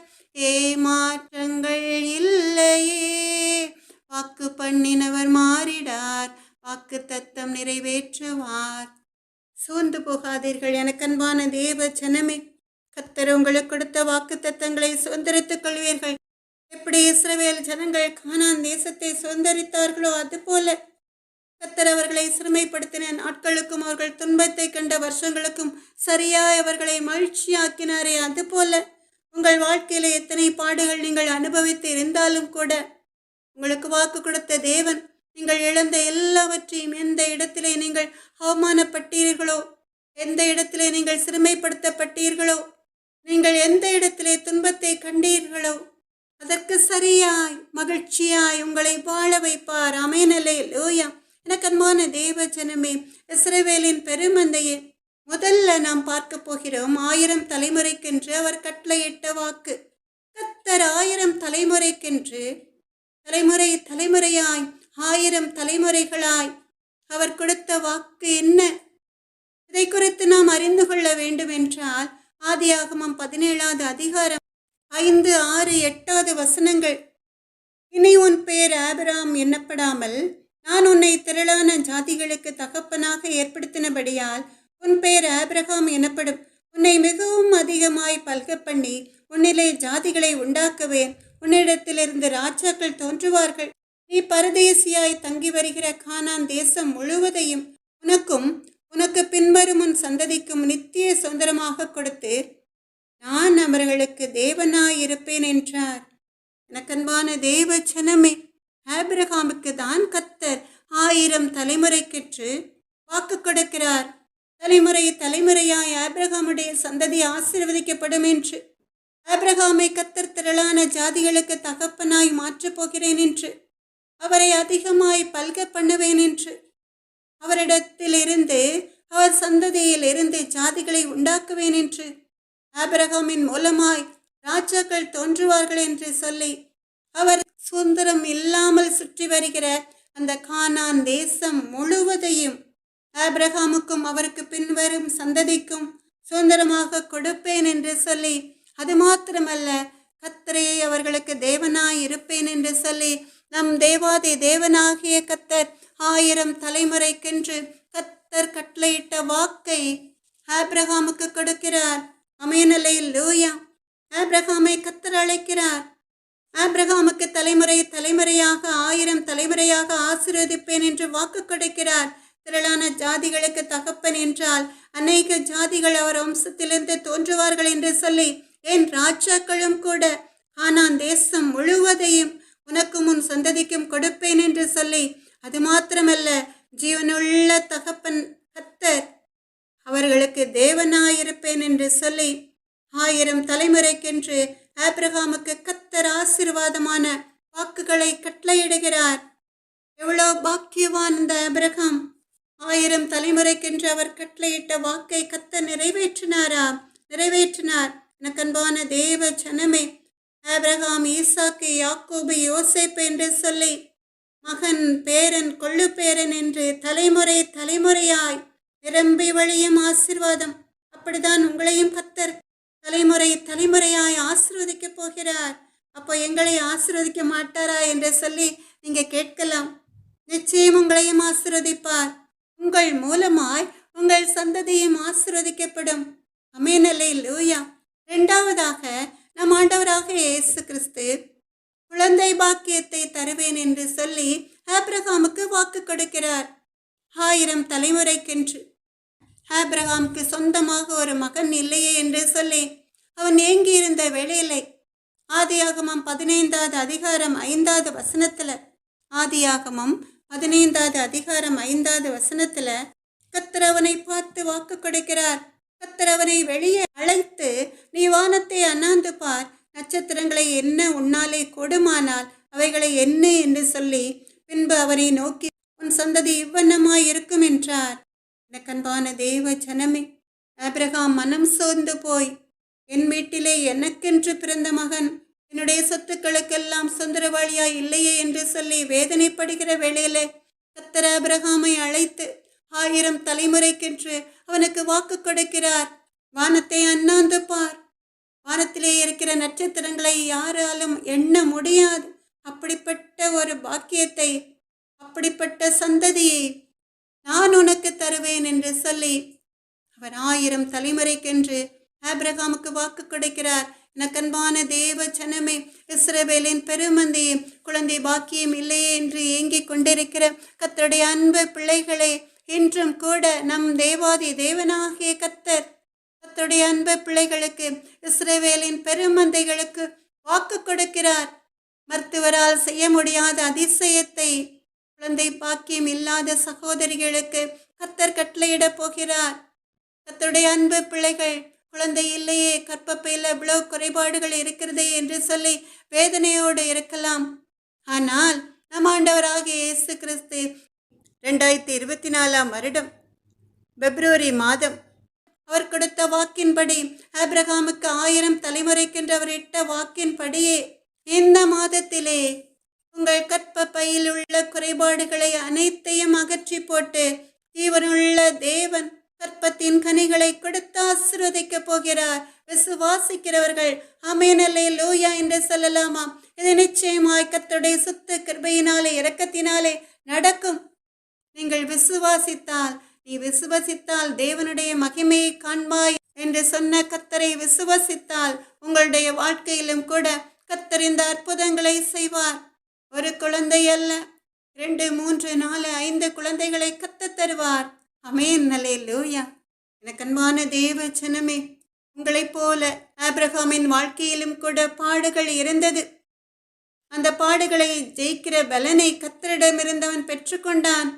ஏமாற்றங்கள் இல்லையே. வாக்கு பண்ணினவர் மாறிடார், வாக்கு தத்தம் நிறைவேற்றுவார். சோர்ந்து போகாதீர்கள் எனக்கு அன்பான தேவ ஜனமே. கர்த்தர் உங்களுக்கு கொடுத்த வாக்கு தத்தங்களை சுதந்திரித்துக் கொள்வீர்கள். எப்படி இஸ்ரவேல் ஜனங்கள் கானான் தேசத்தை சுதந்திரித்தார்களோ அதுபோல கர்த்தர் அவர்களை சிறுமைப்படுத்தின நாட்களுக்கும் அவர்கள் துன்பத்தை கண்ட வருஷங்களுக்கும் சரியாய் அவர்களை மகிழ்ச்சியாக்கினாரே அதுபோல உங்கள் வாழ்க்கையில எத்தனை பாடுகள் நீங்கள் அனுபவித்து இருந்தாலும் கூட உங்களுக்கு வாக்கு கொடுத்த தேவன் நீங்கள் இழந்த எல்லாவற்றையும், எந்த இடத்திலே நீங்கள் அவமானப்பட்டீர்களோ, எந்த இடத்திலே நீங்கள் சிறுமைப்படுத்தப்பட்டீர்களோ, நீங்கள் எந்த இடத்திலே துன்பத்தை கண்டீர்களோ அதற்கு சரியாய் மகிழ்ச்சியாய் உங்களை வாழ வைப்பார். ஆமென். லோயா. எனக்கு அன்பான தேவ ஜனமே, இஸ்ரவேலின் பெருமந்தையே, முதல்ல நாம் பார்க்க போகிறோம் 1000 தலைமுறைக்கென்று அவர் கட்டளையிட்ட வாக்கு. கர்த்தர் 1000 தலைமுறைக்கென்று தலைமுறை தலைமுறையாய் 1000 தலைமுறைகளாய் அவர் கொடுத்த வாக்கு என்ன? இதை குறித்து நாம் அறிந்து கொள்ள வேண்டும் என்றால் ஆதியாகமம் 17வது அதிகாரம் 5, 6, 8வது வசனங்கள். இனி உன் பேர் ஆபிரகாம் எண்ணப்படாமல் நான் உன்னை திரளான ஜாதிகளுக்கு தகப்பனாக ஏற்படுத்தினபடியால் உன் பேர் ஆபிரகாம் எனப்படும். உன்னை மிகவும் அதிகமாய் பல்க பண்ணி உன்னிலே ஜாதிகளை உண்டாக்குவேன். உன்னிடத்திலிருந்து ராஜாக்கள் தோன்றுவார்கள். நீ பரதேசியாய் தங்கி வருகிற கானான் தேசம் முழுவதையும் உனக்கும் உனக்கு பின்வரும் உன் சந்ததிக்கும் நித்திய சுதந்திரமாக கொடுத்து நான் அவர்களுக்கு தேவனாய் இருப்பேன் என்றார். எனக்கன்பான தேவ ஜனமே, ஆபிரகாமுக்கு தான் கர்த்தர் 1000 தலைமுறைக்கென்று வாக்கு கொடுக்கிறார். தலைமுறை தலைமுறையாய் ஆபிரகாமுடைய சந்ததி ஆசீர்வதிக்கப்படும் என்று, ஆபிரகாமை கர்த்தர் திரளான ஜாதிகளுக்கு தகப்பனாய் மாற்றப் போகிறேன் என்று, அவரை அதிகமாய் பல்க பண்ணுவேன் என்று, அவரிடத்திலிருந்து அவர் சந்ததியில் இருந்து ஜாதிகளை உண்டாக்குவேன் என்று, ஆபிரகாமின் மூலமாய் ராஜாக்கள் தோன்றுவார்கள் என்று சொல்லி அவர் சுதந்திரம் இல்லாமல் சுற்றி வருகிற அந்த கானான் தேசம் முழுவதையும் ஆபிரகாமுக்கும் அவருக்கு பின்வரும் சந்ததிக்கும் சுதந்திரமாக கொடுப்பேன் என்று சொல்லி, அது மாத்திரமல்ல கர்த்தரே அவர்களுக்கு தேவனாய் இருப்பேன் என்று சொல்லி நம் தேவாதி தேவனாகிய கர்த்தர் 1000 தலைமுறைக்கென்று கர்த்தர் கட்டளையிட்ட வாக்கை ஆபிரகாமுக்கு கொடுக்கிறார். ஆமென். லூயா. ஆபிரகாமை கர்த்தர் அழைக்கிறார். ஆபிரகாமுக்கு தலைமுறை தலைமுறையாக 1000 தலைமுறையாக ஆசீர்வதிப்பேன் என்று வாக்கு கொடுக்கிறார். திரளான ஜாதிகளுக்கு தகப்பன் என்றால் அநேக ஜாதிகள் அவர் வம்சத்திலிருந்து தோன்றுவார்கள் என்று சொல்லி, என் ராஜாக்களும் கூட கானான் தேசம் முழுவதையும் உனக்கும் உன் சந்ததிக்கும் கொடுப்பேன் என்று சொல்லி, அது மாத்திரமல்ல, ஜீவனுள்ள தகப்பன் கர்த்தர் அவர்களுக்கு தேவனாயிருப்பேன் என்று சொல்லி 1000 தலைமுறைக்கென்று ஆபிரகாமுக்கு கர்த்தர் ஆசீர்வாதமான வாக்குகளை கட்டளையிடுகிறார். எவ்வளோ பாக்கியவான் இந்த ஆபிரகாம்! 1000 தலைமுறைக்கென்று அவர் கட்டளையிட்ட வாக்கை கர்த்தர் நிறைவேற்றினார். எனக்கன்பான தேவ ஜனமே, ஆபிரகாம் ஈசாக்கு யாக்கோபு யோசேப்பு என்று சொல்லி மகன் பேரன் கொள்ளு பேரன் என்று தலைமுறை தலைமுறையாய் நிரம்பி வழியும் ஆசீர்வாதம். அப்படிதான் உங்களையும் கர்த்தர் தலைமுறை தலைமுறையாய் ஆசீர்வதிக்க போகிறார். அப்போ எங்களை ஆசீர்வதிக்க மாட்டாரா என்று சொல்லி நீங்க கேட்கலாம். நிச்சயம் உங்களையும் ஆசீர்வதிப்பார். உங்கள் மூலமாய் உங்கள் சந்ததியும் ஆசீர்வதிக்கப்படும். ஆமென், அல்லேலூயா. இரண்டாவதாக, நம் ஆண்டவராக இயேசு கிறிஸ்து குழந்தை பாக்கியத்தை தருவேன் என்று சொல்லி ஆபிரகாமுக்கு வாக்கு கொடுக்கிறார். 1000 தலைமுறைக்கென்று. ஆபிரகாமுக்கு சொந்தமாக ஒரு மகன் இல்லையே என்று சொல்லி அவன் ஏங்கியிருந்த வேளையிலே ஆதியாகமம் 15வது அதிகாரம் 5வது வசனத்துல ஆதியாகமம் 15வது அதிகாரம் 5வது வசனத்துல கர்த்தர் அவனை பார்த்து வாக்கு கொடுக்கிறார். கர்த்தர் அவனை வெளியே அழைத்து, நீ வானத்தை அண்ணாந்து பார், நட்சத்திரங்களை என்ன உன்னாலே கொடுமானால் அவைகளை என்ன என்று சொல்லி, பின்பு அவனை நோக்கி, உன் சந்ததி இவ்வண்ணமாய் இருக்கும் என்றார். எனக்கன்பான தேவ ஜனமே, ஆபிரகாம் மனம் சோர்ந்து போய், என் வீட்டிலே எனக்கென்று பிறந்த மகன் என்னுடைய சொத்துக்களுக்கெல்லாம் சுந்தரவாளியாய் இல்லையே என்று சொல்லி வேதனைப்படுகிற வேளையிலே கர்த்தர் ஆபிரகாமை அழைத்து 1000 தலைமுறைக்கென்று அவனுக்கு வாக்கு கொடுக்கிறார். வானத்தை அண்ணாந்து பார், வானத்திலே இருக்கிற நட்சத்திரங்களை யாராலும் எண்ண முடியாது. அப்படிப்பட்ட ஒரு பாக்கியத்தை, அப்படிப்பட்ட சந்ததியை நான் உனக்கு தருவேன் என்று சொல்லி அவர் 1000 தலைமுறைக்கென்று ஆபிரகாமுக்கு வாக்கு கொடுக்கிறார். எனக்கன்பான தேவ ஜனமே, இஸ்ரவேலின் பெருமந்தையே, குழந்தை பாக்கியம் இல்லையே என்று ஏங்கிக் கொண்டிருக்கிற கர்த்தருடைய அன்பு பிள்ளைகளே, இன்றும் கூட நம் தேவாதி தேவனாகிய கர்த்தருடைய அன்பு பிள்ளைகளுக்கு, இஸ்ரவேலின் பெருமந்தைகளுக்கு வாக்கு கொடுக்கிறார். மருத்துவரால் செய்ய முடியாத அதிசயத்தை குழந்தை பாக்கியம் இல்லாத சகோதரிகளுக்கு கர்த்தர் கட்டளையிட போகிறார். கர்த்தருடைய அன்பு பிள்ளைகள், குழந்தை இல்லையே, கர்ப்பப்பையில் எவ்வளவு குறைபாடுகள் இருக்கிறதே என்று சொல்லி வேதனையோடு இருக்கலாம். ஆனால் நம் ஆண்டவராகிய இயேசு கிறிஸ்து 2024ஆம் வருடம் பிப்ரவரி மாதம் அவர் கொடுத்த வாக்கின்படி, ஆபிரகாமுக்கு 1000 தலைமுறைக்கென்று அவர் இட்ட வாக்கின்படியே இந்த மாதத்திலே உங்கள் கர்ப்பப்பையில் உள்ள குறைபாடுகளை அனைத்தையும் அகற்றி போட்டு ஜீவனுள்ள தேவன் கர்ப்பத்தின் கனிகளை கொடுத்து ஆசீர்வதிக்க போகிறார். விசுவாசிக்கிறவர்கள் ஆமென் அல்லேலூயா என்று சொல்லலாமா? இது நிச்சயமாய் கர்த்தருடைய சுத்த கிருபையினாலே இரக்கத்தினாலே நடக்கும். நீங்கள் விசுவாசித்தால், நீ விசுவாசித்தால் தேவனுடைய மகிமையை காண்பாய் என்று சொன்ன கர்த்தரை விசுவாசித்தால் உங்களுடைய வாழ்க்கையிலும் கூட கர்த்தர் இந்த அற்புதங்களை செய்வார். ஒரு குழந்தை அல்ல, 2, 3, 4, 5 குழந்தைகளை கர்த்தர் தருவார். ஆமென் அல்லேலூயா. எனக்கன்பான தேவ ஜனமே, உங்களைப் போல ஆபிரகாமின் வாழ்க்கையிலும் கூட பாடுகள் இருந்தது. அந்த பாடுகளை ஜெயிக்கிற பலனை கர்த்தரிடமிருந்து அவன் பெற்றுக்கொண்டான்.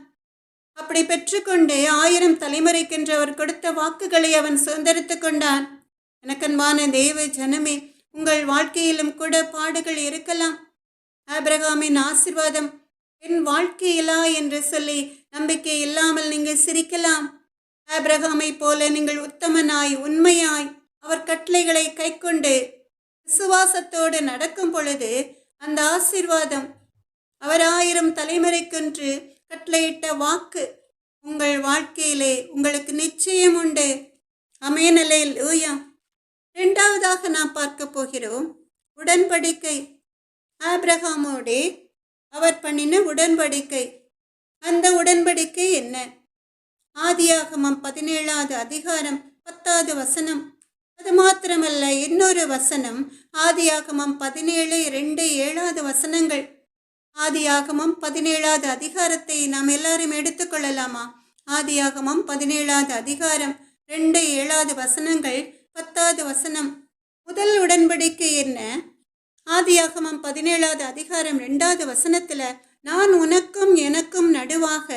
அப்படி பெற்றுக்கொண்டு 1000 தலைமுறைக்கென்று அவர் கொடுத்த வாக்குகளை அவன் சுதந்திரித்து கொண்டான். எனக்கன்பான தேவ ஜனமே, உங்கள் வாழ்க்கையிலும் கூட பாடுகள் இருக்கலாம். ஆபிரகாமின் ஆசீர்வாதம் என் வாழ்க்கையிலா என்று சொல்லி நம்பிக்கை இல்லாமல் நீங்கள் சிரிக்கலாம். ஆபிரகாமை போல நீங்கள் உத்தமனாய் உண்மையாய் அவர் கட்டளைகளை கைக்கொண்டு விசுவாசத்தோடு நடக்கும் பொழுது அந்த ஆசீர்வாதம், அவர் 1000 தலைமுறைக்கென்று கட்டளையிட்ட வாக்கு உங்கள் வாழ்க்கையிலே உங்களுக்கு நிச்சயம் உண்டு. ஆமென் அல்லேலூயா. இரண்டாவதாக நாம் பார்க்க போகிறோம் உடன்படிக்கை. ஆபிரகாமோடே அவர் பண்ணின உடன்படிக்கை. அந்த உடன்படிக்கை என்ன? ஆதியாகமம் 17வது அதிகாரம் 10வது வசனம். அது மாத்திரமல்ல, இன்னொரு வசனம் ஆதியாகமம் 17:2-7 வசனங்கள். ஆதியாகமம் 17 அதிகாரத்தை நாம் எல்லாரும் எடுத்துக்கொள்ளலாமா? ஆதியாகமம் 17 அதிகாரம் 2-7 வசனங்கள். 10 வசனம். முதல் உடன்படிக்கை என்ன? ஆதியாகமம் 17 அதிகாரம் 2 வசனத்துல, நான் உனக்கும் எனக்கும் நடுவாக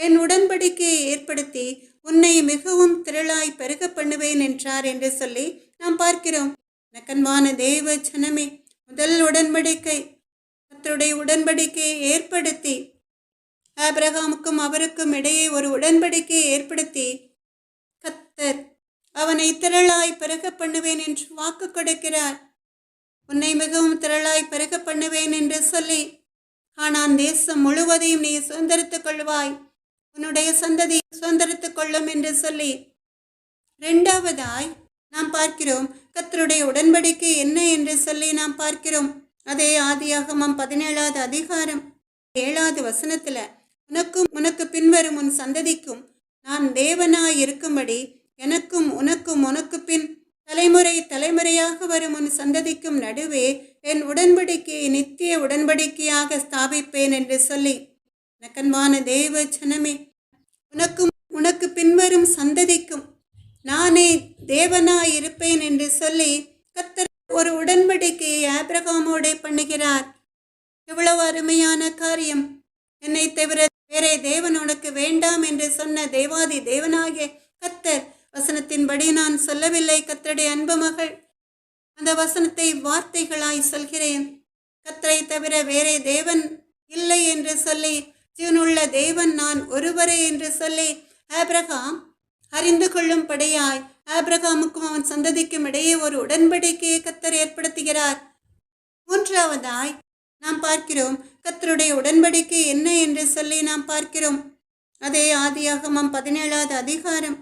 என் உடன்படிக்கையை ஏற்படுத்தி உன்னை மிகவும் திரளாய் பெருக பண்ணுவேன் என்றார் என்று சொல்லி நாம் பார்க்கிறோம். நக்கன்பான தேவ ஜனமே, முதல் உடன்படிக்கை, கர்த்தருடைய உடன்படிக்கையை ஏற்படுத்தி ஆபிரகாமுக்கும் அவருக்கும் இடையே ஒரு உடன்படிக்கையை ஏற்படுத்தி கர்த்தர் அவனை திரளாய் பெருக பண்ணுவேன் என்று வாக்கு கொடுக்கிறார். உன்னை மிகவும் திரளாய் பெருக பண்ணுவேன் என்று சொல்லி, கானான் தேசம் முழுவதையும் நீ சுதந்திரித்துக் கொள்வாய், உன்னுடைய சந்ததி சுதந்திரித்துக் கொள்ளும் என்று சொல்லி. இரண்டாவதாய் நாம் பார்க்கிறோம் கர்த்தருடைய உடன்படிக்கை என்ன என்று சொல்லி நாம் பார்க்கிறோம். அதே ஆதியாகமம் 17 அதிகாரம் 7 வசனத்துல, உனக்கும் உனக்கு பின்வரும் உன் சந்ததிக்கும் நான் தேவனாய் இருக்கும்படி எனக்கும் உனக்கும் உனக்கு பின் தலைமுறை தலைமுறையாக வரும் உன் சந்ததிக்கும் நடுவே என் உடன்படிக்கையை நித்திய உடன்படிக்கையாக ஸ்தாபிப்பேன் என்று சொல்லி. நக்கன்பான தேவ ஜனமே, உனக்கும் உனக்கு பின்வரும் சந்ததிக்கும் நானே தேவனாய் இருப்பேன் என்று சொல்லி கர்த்தர் ஒரு உடன்படிக்கையை ஆபிரகாமோடே பண்ணுகிறார். எவ்வளவு அருமையான காரியம்! என்னை தவிர வேறே தேவன் உனக்கு வேண்டாம் என்று சொன்ன தேவாதி தேவனாகிய கர்த்தர், வசனத்தின்படி நான் சொல்லவில்லை, கர்த்தருடைய அன்பு மகள், அந்த வசனத்தை வார்த்தைகளாய் சொல்கிறேன். கர்த்தரை தவிர வேறே தேவன் இல்லை என்று சொல்லி, ஜீவனுள்ள தேவன் நான் ஒருவரே என்று சொல்லி ஆபிரகாம் அறிந்து கொள்ளும்படியாய் ஆபிரகாமுக்கும் அவன் சந்ததிக்கும் இடையே ஒரு உடன்படிக்கையை கர்த்தர் ஏற்படுத்துகிறார். மூன்றாவதாய் நாம் பார்க்கிறோம் கர்த்தருடைய உடன்படிக்கை என்ன என்று சொல்லி நாம் பார்க்கிறோம். அதே ஆதியாகமம் 17 அதிகாரம்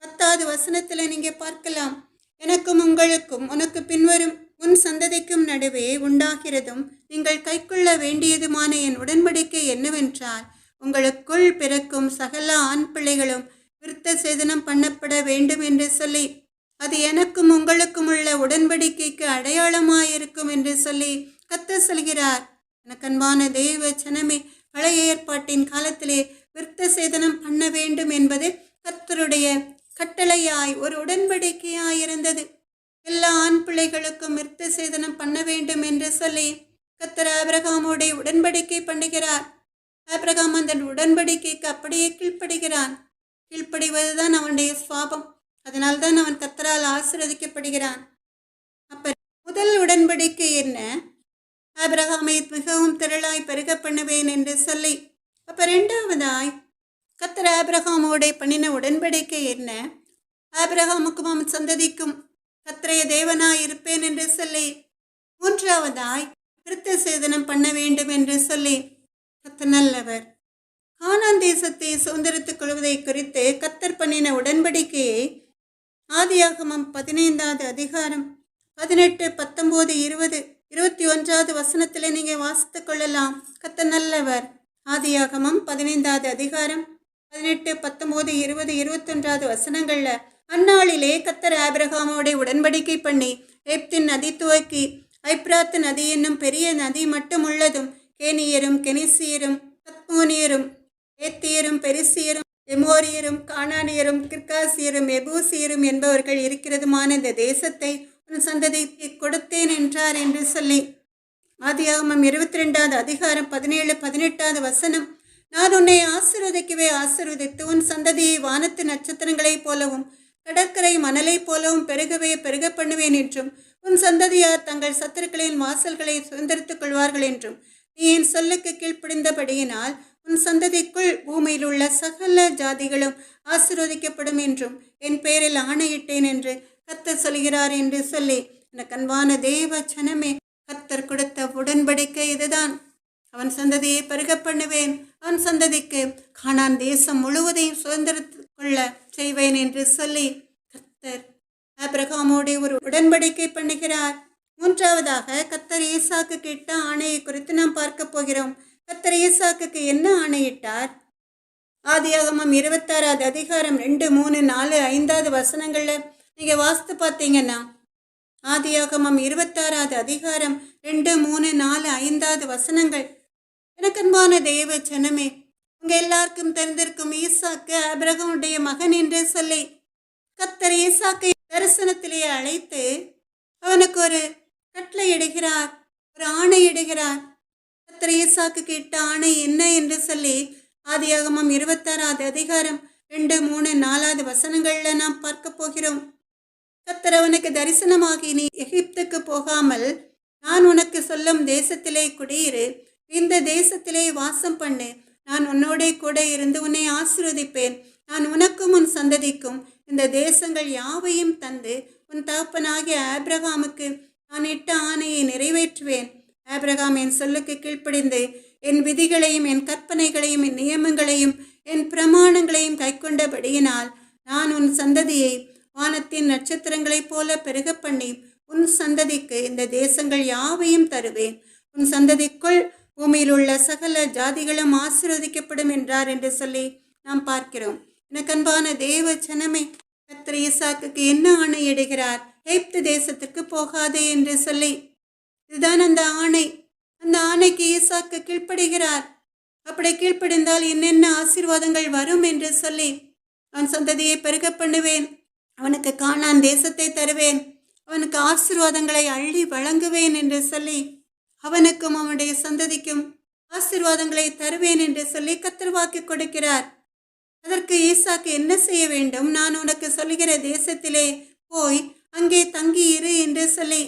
10 வசனத்துல நீங்க பார்க்கலாம். எனக்கும் உங்களுக்கும் உனக்கு பின்வரும் உன் சந்ததிக்கும் நடுவே உண்டாகிறதும் நீங்கள் கைக்கொள்ள வேண்டியதுமான என் உடன்படிக்கை என்னவென்றால், உங்களுக்குள் பிறக்கும் சகல ஆண் பிள்ளைகளும் விருத்த சேதனம் பண்ணப்பட வேண்டும் என்று சொல்லி, அது எனக்கும் உங்களுக்கும் உள்ள உடன்படிக்கைக்கு அடையாளமாயிருக்கும் என்று சொல்லி கர்த்தர் சொல்கிறார். எனக்கு அன்பான தேவ ஜனமே, பழைய ஏற்பாட்டின் காலத்திலே விருத்த சேதனம் பண்ண வேண்டும் என்பது கர்த்தருடைய கட்டளையாய் ஒரு உடன்படிக்கையாய் இருந்தது. எல்லா ஆண் பிள்ளைகளுக்கும் விருத்த சேதனம் பண்ண வேண்டும் என்று சொல்லி கர்த்தர் ஆபிரகாமோடைய உடன்படிக்கை பண்ணுகிறார். ஆபிரகாம் அந்த உடன்படிக்கைக்கு அப்படியே கீழ்ப்படுகிறான். கீழ்ப்படிவதுதான் அவனுடைய சுவாபம். அதனால்தான் அவன் கர்த்தரால் ஆசீர்வதிக்கப்படுகிறான். அப்ப முதல் உடன்படிக்கை என்ன? ஆபிரகாமை மிகவும் திரளாய் பெருக பண்ணுவேன் என்று சொல்லி. அப்ப இரண்டாவதாய் கர்த்தர் ஆபிரகாமோட பண்ணின உடன்படிக்கை என்ன? ஆபிரகாமுக்கும் அவன் சந்ததிக்கும் கர்த்தரைய தேவனாய் இருப்பேன் என்று சொல்லி. மூன்றாவதாய் விருத்த சேதனம் பண்ண வேண்டும் என்று சொல்லி. கர்த்தர் நல்லவர். கானான் தேசத்தை சுதந்திரித்துக் கொள்வதை குறித்து கர்த்தர் பண்ணின உடன்படிக்கையை ஆதியாகமம் 15 அதிகாரம் 18, 19, 20, 21 வசனத்திலே நீங்க வாசித்துக் கொள்ளலாம். கர்த்தர் நல்லவர். ஆதியாகமம் 15 அதிகாரம் 18, 19, 20, 21 வசனங்கள்ல, அந்நாளிலே கர்த்தர் ஆபிரகாமோட உடன்படிக்கை பண்ணி எப்தின் நதி துவக்கி ஐப்ராத்து நதி என்னும் பெரிய நதி மட்டும் உள்ளதும் கேனியரும் கெனிசியரும் கத்மோனியரும் ஏத்தியரும் பெரிசியரும் எமோரியரும் கானானியரும் கிர்காசியரும் எபூசியரும் என்பவர்கள் இருக்கிறதுமான இந்த தேசத்தை உன் சந்ததிக்கு கொடுத்தேன் என்றார் என்று சொல்லி. ஆதியாகமம் 22 அதிகாரம் 17, 18 வசனம், நான் உன்னை ஆசீர்வதிக்கவே ஆசீர்வதித்து உன் சந்ததியை வானத்து நட்சத்திரங்களைப் போலவும் கடற்கரை மணலைப் போலவும் பெருகவே பெருக பண்ணுவேன் என்றும் உன் சந்ததியார் தங்கள் சத்துருக்களின் வாசல்களை சுதந்திரித்துக் கொள்வார்கள் என்றும் நீ என் சொல்லுக்கு கீழ்ப்படிந்தபடியினால் உன் சந்ததிக்குள் பூமியில் உள்ள சகல ஜாதிகளும் ஆசீர்வதிக்கப்படும் என்றும் என் பெயரில் ஆணையிட்டேன் என்று கர்த்தர் சொல்கிறார் என்று சொல்லி. எனக்கு அன்பான தேவ ஜனமே, கர்த்தர் கொடுத்த உடன்படிக்கை இதுதான். அவன் சந்ததியை பெருக பண்ணுவேன், அவன் சந்ததிக்கு கானான் தேசம் முழுவதையும் சுதந்திரத்துக் கொள்ள செய்வேன் என்று சொல்லி கர்த்தர் ஆபிரகாமோடு ஒரு உடன்படிக்கை பண்ணுகிறார். மூன்றாவதாக கர்த்தர் ஈசாக்கு இட்ட ஆணையை குறித்து நாம் பார்க்க போகிறோம். கர்த்தர் ஈசாக்குக்கு என்ன ஆணையிட்டார்? ஆதியாகமம் 26 அதிகாரம் 2, 3, 4, 5 வசனங்கள்ல நீங்கள் வாஸ்து பார்த்தீங்கன்னா ஆதியாகமம் 26வது அதிகாரம் 2, 3, 4, 5வது வசனங்கள். எனக்கு அன்பான தேவ ஜனமே, உங்க எல்லாருக்கும் தெரிந்திருக்கும் ஈசாக்கு ஆபிரகாமுடைய மகன் என்று சொல்லி கர்த்தர் ஈசாக்கை தரிசனத்திலேயே அழைத்து அவனுக்கு ஒரு கட்டளை இடுகிறார், ஒரு ஆணை இடுகிறார். கர்த்தர் ஈசாக்கு இட்ட ஆணை என்ன என்று சொல்லி ஆதியாகமம் 26வது அதிகாரம் 2, 3, 4வது வசனங்கள்ல நாம் பார்க்க போகிறோம். கர்த்தர் அவனுக்கு தரிசனமாகி, நீ எகிப்துக்கு போகாமல் நான் உனக்கு சொல்லும் தேசத்திலே குடியிரு, இந்த தேசத்திலே வாசம் பண்ணு, நான் உன்னோடே கூட இருந்து உன்னை ஆசீர்வதிப்பேன், நான் உனக்கும் உன் சந்ததிக்கும் இந்த தேசங்கள் யாவையும் தந்து உன் தகப்பனாகிய ஆபிரகாமுக்கு நான் இட்ட ஆணையை நிறைவேற்றுவேன். ஆபிரகாம் என் சொல்லுக்கு கீழ்ப்படிந்து என் விதிகளையும் என் கற்பனைகளையும் என் நியமங்களையும் என் பிரமாணங்களையும் கைக்கொண்டபடியினால் நான் உன் சந்ததியை வானத்தின் நட்சத்திரங்களைப் போல பெருக பண்ணி உன் சந்ததிக்கு இந்த தேசங்கள் யாவையும் தருவேன், உன் சந்ததிக்குள் பூமியில் உள்ள சகல ஜாதிகளும் ஆசீர்வதிக்கப்படும் என்றார் என்று சொல்லி நாம் பார்க்கிறோம். எனக்கு அன்பான தேவ ஜனமே, கர்த்தர் ஈசாக்குக்கு என்ன ஆணையிடுகிறார்? எகிப்து தேசத்துக்கு போகாதே என்று சொல்லி. இதுதான் அந்த ஆணை. அந்த ஆணைக்கு ஈசாக்கு கீழ்ப்படுகிறார். அப்படி கீழ்ப்படிந்தால் என்னென்ன ஆசீர்வாதங்கள் வரும் என்று சொல்லி, அவன் சந்ததியை பெருக பண்ணுவேன், அவனுக்கு கானான் தேசத்தை தருவேன், அவனுக்கு ஆசீர்வாதங்களை அள்ளி வழங்குவேன் என்று சொல்லி, அவனுக்கும் அவனுடைய சந்ததிக்கும் ஆசீர்வாதங்களை தருவேன் என்று சொல்லி கர்த்தர் வாக்கு கொடுக்கிறார். அதற்கு ஈசாக்கு என்ன செய்ய வேண்டும்? நான் உனக்கு சொல்லுகிற தேசத்திலே போய் அங்கே தங்கியிரு என்று சொல்லி,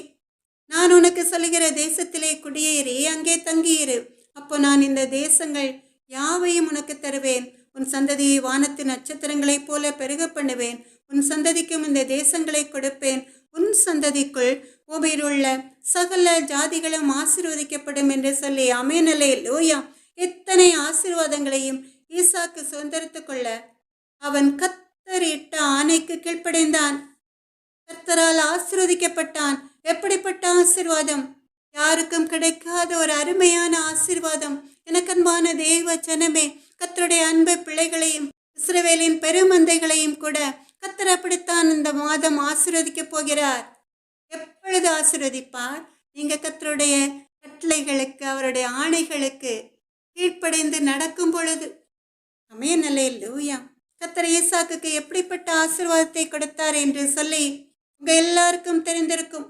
நான் உனக்கு சொல்லுகிற தேசத்திலே குடியேறி அங்கே தங்கியிரு, அப்போ நான் இந்த தேசங்கள் யாவையும் உனக்கு தருவேன், உன் சந்ததியை வானத்து நட்சத்திரங்களைப் போல பெருக பண்ணுவேன், உன் சந்ததிக்கும் இந்த தேசங்களை கொடுப்பேன், உன் சந்ததிக்குள் பூமியில் உள்ள சகல ஜாதிகளும் ஆசீர்வதிக்கப்படும் என்று சொல்லி. ஆமென், அல்லேலூயா. எத்தனை ஆசீர்வாதங்களையும் ஈசாக்கு சுதந்திரத்துக் கொள்ள அவன் கர்த்தர் இட்ட ஆணைக்கு கீழ்ப்படைந்தான். கர்த்தரால் ஆசீர்வதிக்கப்பட்டான். எப்படிப்பட்ட ஆசீர்வாதம்! யாருக்கும் கிடைக்காத ஒரு அருமையான ஆசீர்வாதம். எனக்கு அன்பான தேவ ஜனமே, கர்த்தருடைய அன்பு பிள்ளைகளையும் இஸ்ரவேலின் பெருமந்தைகளையும் கூட கர்த்தர் அப்படித்தான் இந்த மாதம் ஆசீர்வதிக்க போகிறார். எப்பொழுது ஆசீர்வதிப்பார்? நீங்க கர்த்தருடைய கட்டளைகளுக்கு, அவருடைய ஆணைகளுக்கு கீழ்ப்படைந்து நடக்கும் பொழுது. ஆமென், அல்லேலூயா. கர்த்தர் ஈசாக்குக்கு எப்படிப்பட்ட ஆசீர்வாதத்தை கொடுத்தார் என்று சொல்லி உங்க எல்லாருக்கும் தெரிந்திருக்கும்.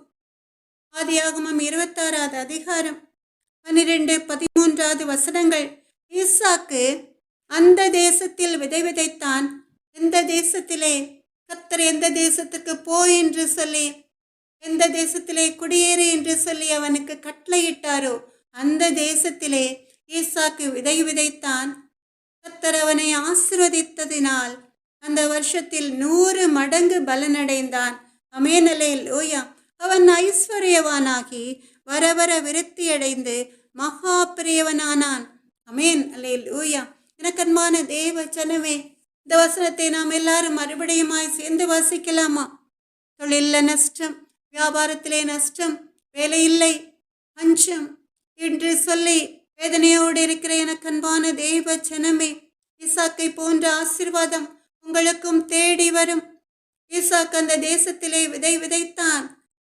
ஆதியாகமம் 26வது அதிகாரம் 12, 13வது வசனங்கள். ஈசாக்கு அந்த தேசத்தில் விதை விதைத்தான். எந்த தேசத்திலே? கர்த்தர் எந்த தேசத்துக்கு போய் என்று சொல்லி, எந்த தேசத்திலே குடியேறு என்று சொல்லி அவனுக்கு கட்டளையிட்டாரோ அந்த தேசத்திலே ஈசாக்கு விதை விதைத்தான். கர்த்தர் அவனை ஆசீர்வதித்ததினால் அந்த வருஷத்தில் 100 மடங்கு பலனடைந்தான். ஆமென், அல்லேலூயா. அவன் ஐஸ்வர்யவானாகி வர வர விருத்தியடைந்து மகா பெரியவனானான். ஆமென், அல்லேலூயா. எனக்கு அன்பான தேவ ஜனமே, இந்த வசனத்தை நாம் எல்லாரும் மறுபடியுமாய் சேர்ந்து வாசிக்கலாமா? தொழில நஷ்டம், வியாபாரத்திலே நஷ்டம், வேலை இல்லை, பஞ்சம் என்று சொல்லி வேதனையோடு இருக்கிற எனக்கு அன்பான தேவ ஜனமே, ஈசாக்கை போன்ற ஆசீர்வாதம் உங்களுக்கும் தேடி வரும். ஈசாக்கு அந்த தேசத்திலே விதை விதைத்தான்.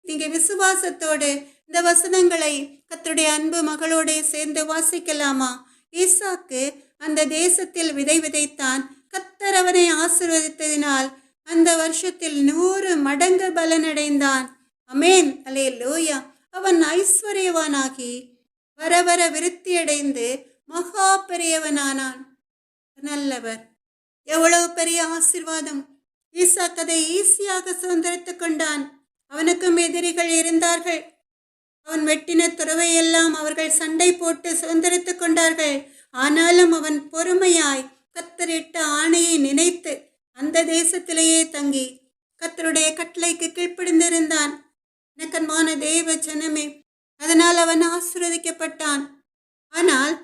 நீங்க விசுவாசத்தோடு இந்த வசனங்களை கர்த்தருடைய அன்பு மகளோடு சேர்ந்து வாசிக்கலாமா? ஈசாக்கு அந்த தேசத்தில் விதை விதைத்தான். கர்த்தர் அவனை ஆசீர்வதித்ததினால் அந்த வருஷத்தில் 100 மடங்கு பலனடைந்தான். ஆமென், அல்லேலூயா. அவன் ஐஸ்வர்யவானாகி வர வர விருத்தியடைந்து மகா பெரியவனானான். நல்லவர். எவ்வளவு பெரிய ஆசீர்வாதம்! ஈசாக்கு அதை ஈஸியாக சுதந்திரத்துக் கொண்டான். அவனுக்கும் எதிரிகள் இருந்தார்கள். அவன் வெட்டின துறவையெல்லாம் அவர்கள் சண்டை போட்டு சுதந்திரத்துக் கொண்டார்கள். ஆனாலும் அவன் பொறுமையாய் கர்த்தரிட்ட ஆணையை நினைத்து அந்த தேசத்திலேயே தங்கி கர்த்தருடைய கட்டளைக்கு கீழ்ப்படிந்திருந்தான். எனக்கன்பான தேவ ஜனமே, அதனால் அவன் ஆசீர்வதிக்கப்பட்டான். ஆனால்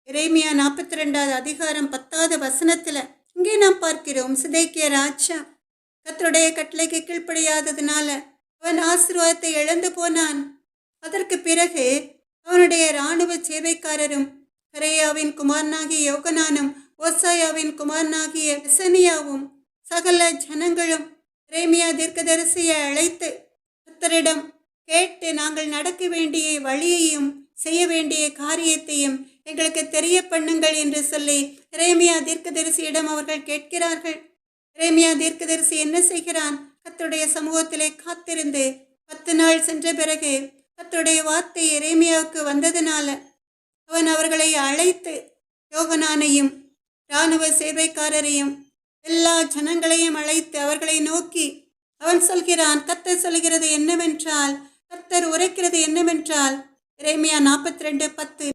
எரேமியா 42வது அதிகாரம் 10வது வசனத்துல இங்கே நாம் பார்க்கிறோம், சிதேக்கியா ராஜா கர்த்தருடைய கட்டளைக்கு கீழ்ப்படியாததுனால அவன் ஆசீர்வாதத்தை இழந்து போனான். அதற்கு பிறகு அவனுடைய இராணுவ சேவைக்காரரும் கரேயாவின் குமாரனாகிய யோகனானும் ஓசாயாவின் குமாரனாகிய எசனியாவும் சகல ஜனங்களும் எரேமியா தீர்க்கதரிசியை அழைத்து கர்த்தரிடம் கேட்டு நாங்கள் நடக்க வேண்டிய வழியையும் செய்ய வேண்டிய காரியத்தையும் எங்களுக்கு தெரிய பண்ணுங்கள் என்று சொல்லி எரேமியா தீர்க்கதரிசியிடம் அவர்கள் கேட்கிறார்கள். எரேமியா தீர்க்கதரிசி என்ன செய்கிறான்? கர்த்தருடைய சமூகத்திலே காத்திருந்து 10 நாள் சென்ற பிறகு கர்த்தருடைய வார்த்தை எரேமியாவுக்கு வந்ததினால அவன் அவர்களை அழைத்து யோகனானையும் இராணுவ சேவைக்காரரையும் எல்லா ஜனங்களையும் அழைத்து அவர்களை நோக்கி அவன் சொல்கிறான், கர்த்தர் சொல்கிறது என்னவென்றால், கர்த்தர் உரைக்கிறது என்னவென்றால், எரேமியா 42:10,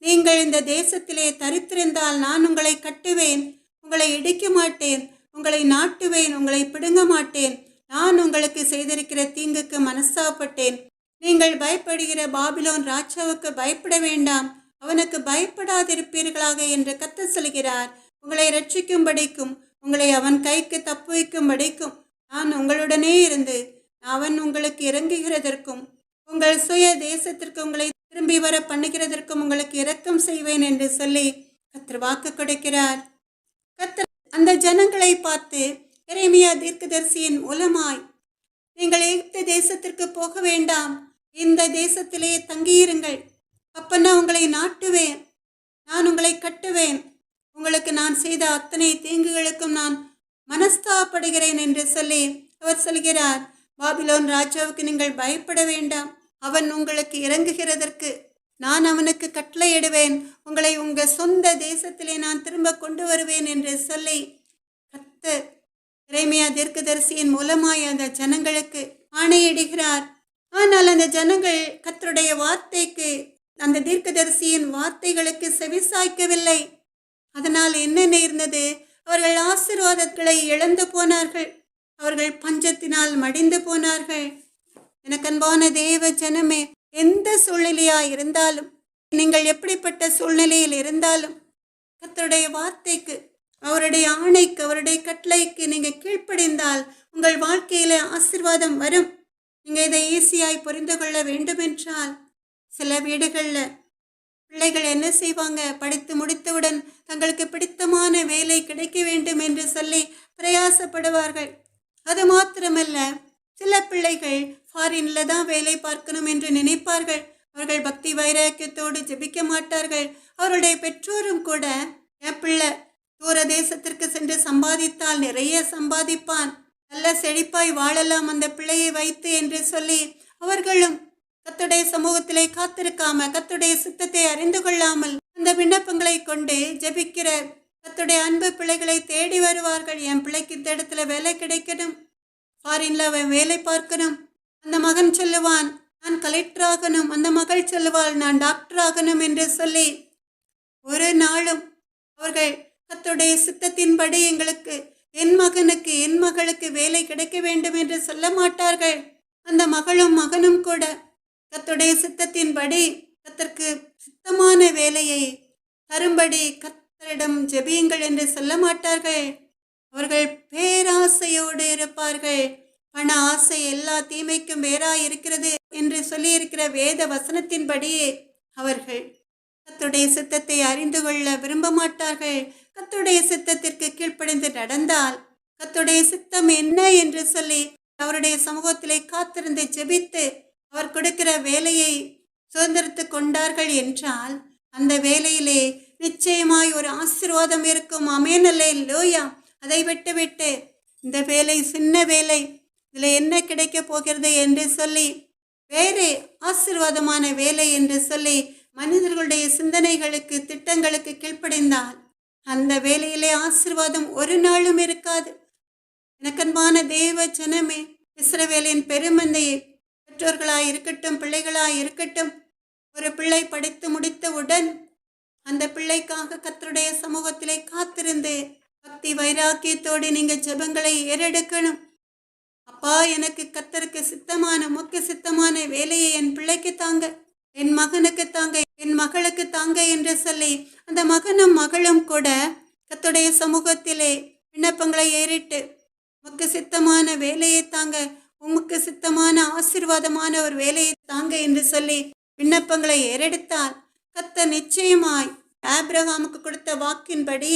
நீங்கள் இந்த தேசத்திலே தரித்திருந்தால் நான் உங்களை கட்டுவேன், உங்களை இடிக்க மாட்டேன், உங்களை நாட்டுவேன், உங்களை பிடுங்க மாட்டேன். நான் உங்களுக்கு செய்திருக்கிற தீங்குக்கு மனஸ்தாபப்பட்டேன். நீங்கள் பயப்படுகிற பாபிலோன் ராஜாவுக்கு பயப்பட வேண்டாம், அவனுக்கு பயப்படாதிருப்பீர்களாக என்று கர்த்தர் சொல்கிறார். உங்களை ரட்சிக்கும்படிக்கும் உங்களை அவன் கைக்கு தப்புவிக்கும்படிக்கும் நான் உங்களுடனே இருந்து அவன் உங்களுக்கு இறங்குகிறதற்கும் உங்கள் சுய தேசத்திற்கு உங்களை திரும்பி வர பண்ணுகிறதற்கும் உங்களுக்கு இரக்கம் செய்வேன் என்று சொல்லி கர்த்தர் வாக்கு கொடுக்கிறார். கர்த்தர் அந்த ஜனங்களை பார்த்து எரேமியா தீர்க்கதரிசியின் மூலமாய், நீங்கள் எகிப்து தேசத்திற்கு போக வேண்டாம், இந்த தேசத்திலே தங்கியிருங்கள், அப்பன்னா உங்களை நாட்டுவேன், நான் உங்களை கட்டுவேன், உங்களுக்கு நான் செய்த அத்தனை தீங்குகளுக்கும் நான் மனஸ்தாபப்படுகிறேன் என்று சொல்லி அவர் சொல்கிறார். பாபிலோன் ராஜாவுக்கு நீங்கள் பயப்பட வேண்டாம், அவன் உங்களுக்கு இறங்குகிறதற்கு நான் அவனுக்கு கட்டளையிடுவேன், உங்களை உங்கள் சொந்த தேசத்திலே நான் திரும்ப கொண்டு வருவேன் என்று சொல்லி கர்த்தர் எரேமியா தீர்க்கதரிசியின் மூலமாய் அந்த ஜனங்களுக்கு ஆணையிடுகிறார். ஆனால் அந்த ஜனங்கள் கர்த்தருடைய வார்த்தைக்கு, அந்த தீர்க்கதரிசியின் வார்த்தைகளுக்கு செவிசாய்க்கவில்லை. அதனால் என்ன நேர்ந்தது? அவர்கள் ஆசீர்வாதங்களை இழந்து போனார்கள், அவர்கள் பஞ்சத்தினால் மடிந்து போனார்கள். எனக்கு அன்பான தேவ ஜனமே, எந்த சூழ்நிலையாய் இருந்தாலும், நீங்கள் எப்படிப்பட்ட சூழ்நிலையில் இருந்தாலும், கர்த்தருடைய வார்த்தைக்கு, அவருடைய ஆணைக்கு, அவருடைய கட்டளைக்கு நீங்கள் கீழ்ப்படிந்தால் உங்கள் வாழ்க்கையில ஆசீர்வாதம் வரும். நீங்கள் இதை ஈஸியாய் புரிந்து கொள்ள வேண்டுமென்றால், சில வீடுகளில் பிள்ளைகள் என்ன செய்வாங்க? படித்து முடித்தவுடன் தங்களுக்கு பிடித்தமான வேலை கிடைக்க வேண்டும் என்று சொல்லி பிரயாசப்படுவார்கள். அது மாத்திரமல்ல, சில பிள்ளைகள் ஃபாரின்ல தான் வேலை பார்க்கணும் என்று நினைப்பார்கள். அவர்கள் பக்தி வைராக்கியத்தோடு ஜெபிக்க மாட்டார்கள். அவருடைய பெற்றோரும் கூட, என் பிள்ளை தூர தேசத்திற்கு சென்று சம்பாதித்தால் நிறைய சம்பாதிப்பான், நல்ல செழிப்பாய் வாழலாம் அந்த பிள்ளையை வைத்து என்று சொல்லி அவர்களும் கர்த்தருடைய சமூகத்திலே காத்திருக்காம, கர்த்தருடைய சித்தத்தை அறிந்து கொள்ளாமல் அந்த விண்ணப்பங்களை கொண்டு ஜெபிக்கிற கர்த்தருடைய அன்பு பிள்ளைகளை தேடி வருவார்கள். என் பிள்ளைக்கு இந்த இடத்துல வேலை கிடைக்கணும், ஃபாரின்ல அவன் வேலை பார்க்கணும். அந்த மகன் சொல்லுவான், நான் கலெக்டர் ஆகணும், அந்த மகள் சொல்லுவாள், நான் டாக்டர் ஆகணும் என்று சொல்லி ஒரு நாளும் அவர்கள் கர்த்தருடைய சித்தத்தின்படி எங்களுக்கு, என் மகனுக்கு, என் மகளுக்கு வேலை கிடைக்க வேண்டும் என்று சொல்ல மாட்டார்கள். அந்த மகளும் மகனும் கூட கர்த்தருடைய சித்தத்தின்படி கர்த்தருக்கு சித்தமான வேலையை தரும்படி கர்த்தரிடம் ஜெபியுங்கள் என்று சொல்ல மாட்டார்கள். அவர்கள் பேராசையோடு இருப்பார்கள். பண ஆசை எல்லா தீமைக்கும் வேறாய் இருக்கிறது என்று சொல்லியிருக்கிற வேத வசனத்தின்படியே அவர்கள் கர்த்தருடைய சித்தத்தை அறிந்து கொள்ள விரும்ப மாட்டார்கள். கர்த்தருடைய சித்தத்திற்கு கீழ்ப்படிந்து நடந்தால், கர்த்தருடைய சித்தம் என்ன என்று சொல்லி அவருடைய சமூகத்திலே காத்திருந்து ஜெபித்து அவர் கொடுக்கிற வேலையை சுதந்திரத்து கொண்டார்கள் என்றால், அந்த வேலையிலே நிச்சயமாய் ஒரு ஆசீர்வாதம் இருக்கும். ஆமென், அல்லேலூயா. அதை விட்டு இந்த வேலை சின்ன வேலை, இதில் என்ன கிடைக்க போகிறது என்று சொல்லி வேறு ஆசீர்வாதமான வேலை என்று சொல்லி மனிதர்களுடைய சிந்தனைகளுக்கு, திட்டங்களுக்கு கீழ்ப்படிந்தால் அந்த வேலையிலே ஆசீர்வாதம் ஒரு நாளும் இருக்காது. எனக்கன்பான தேவ ஜனமே, இஸ்ரவேலின் பெருமந்தையை, பெற்றோர்களாய் இருக்கட்டும், பிள்ளைகளாய் இருக்கட்டும், ஒரு பிள்ளை படித்து முடித்தவுடன் அந்த பிள்ளைக்காக கர்த்தருடைய சமூகத்திலே காத்திருந்து பக்தி வைராக்கியத்தோடு நீங்கள் ஜெபங்களை ஏறெடுக்கணும். அப்பா, எனக்கு கர்த்தருக்கு சித்தமான, முக்கிய சித்தமான வேலையை என் பிள்ளைக்கு தாங்க, என் மகனுக்கு தாங்க, என் மகளுக்கு தாங்க என்று சொல்லி அந்த மகனும் மகளும் கூட கர்த்தருடைய சமூகத்திலே விண்ணப்பங்களை ஏறிட்டு, உமக்கு சித்தமான வேலையை தாங்க, உமக்கு சித்தமான ஆசீர்வாதமான ஒரு வேலையை தாங்க என்று சொல்லி விண்ணப்பங்களை ஏறெடுத்தால் கர்த்தர் நிச்சயமாய் ஆபிரகாமுக்கு கொடுத்த வாக்கின்படி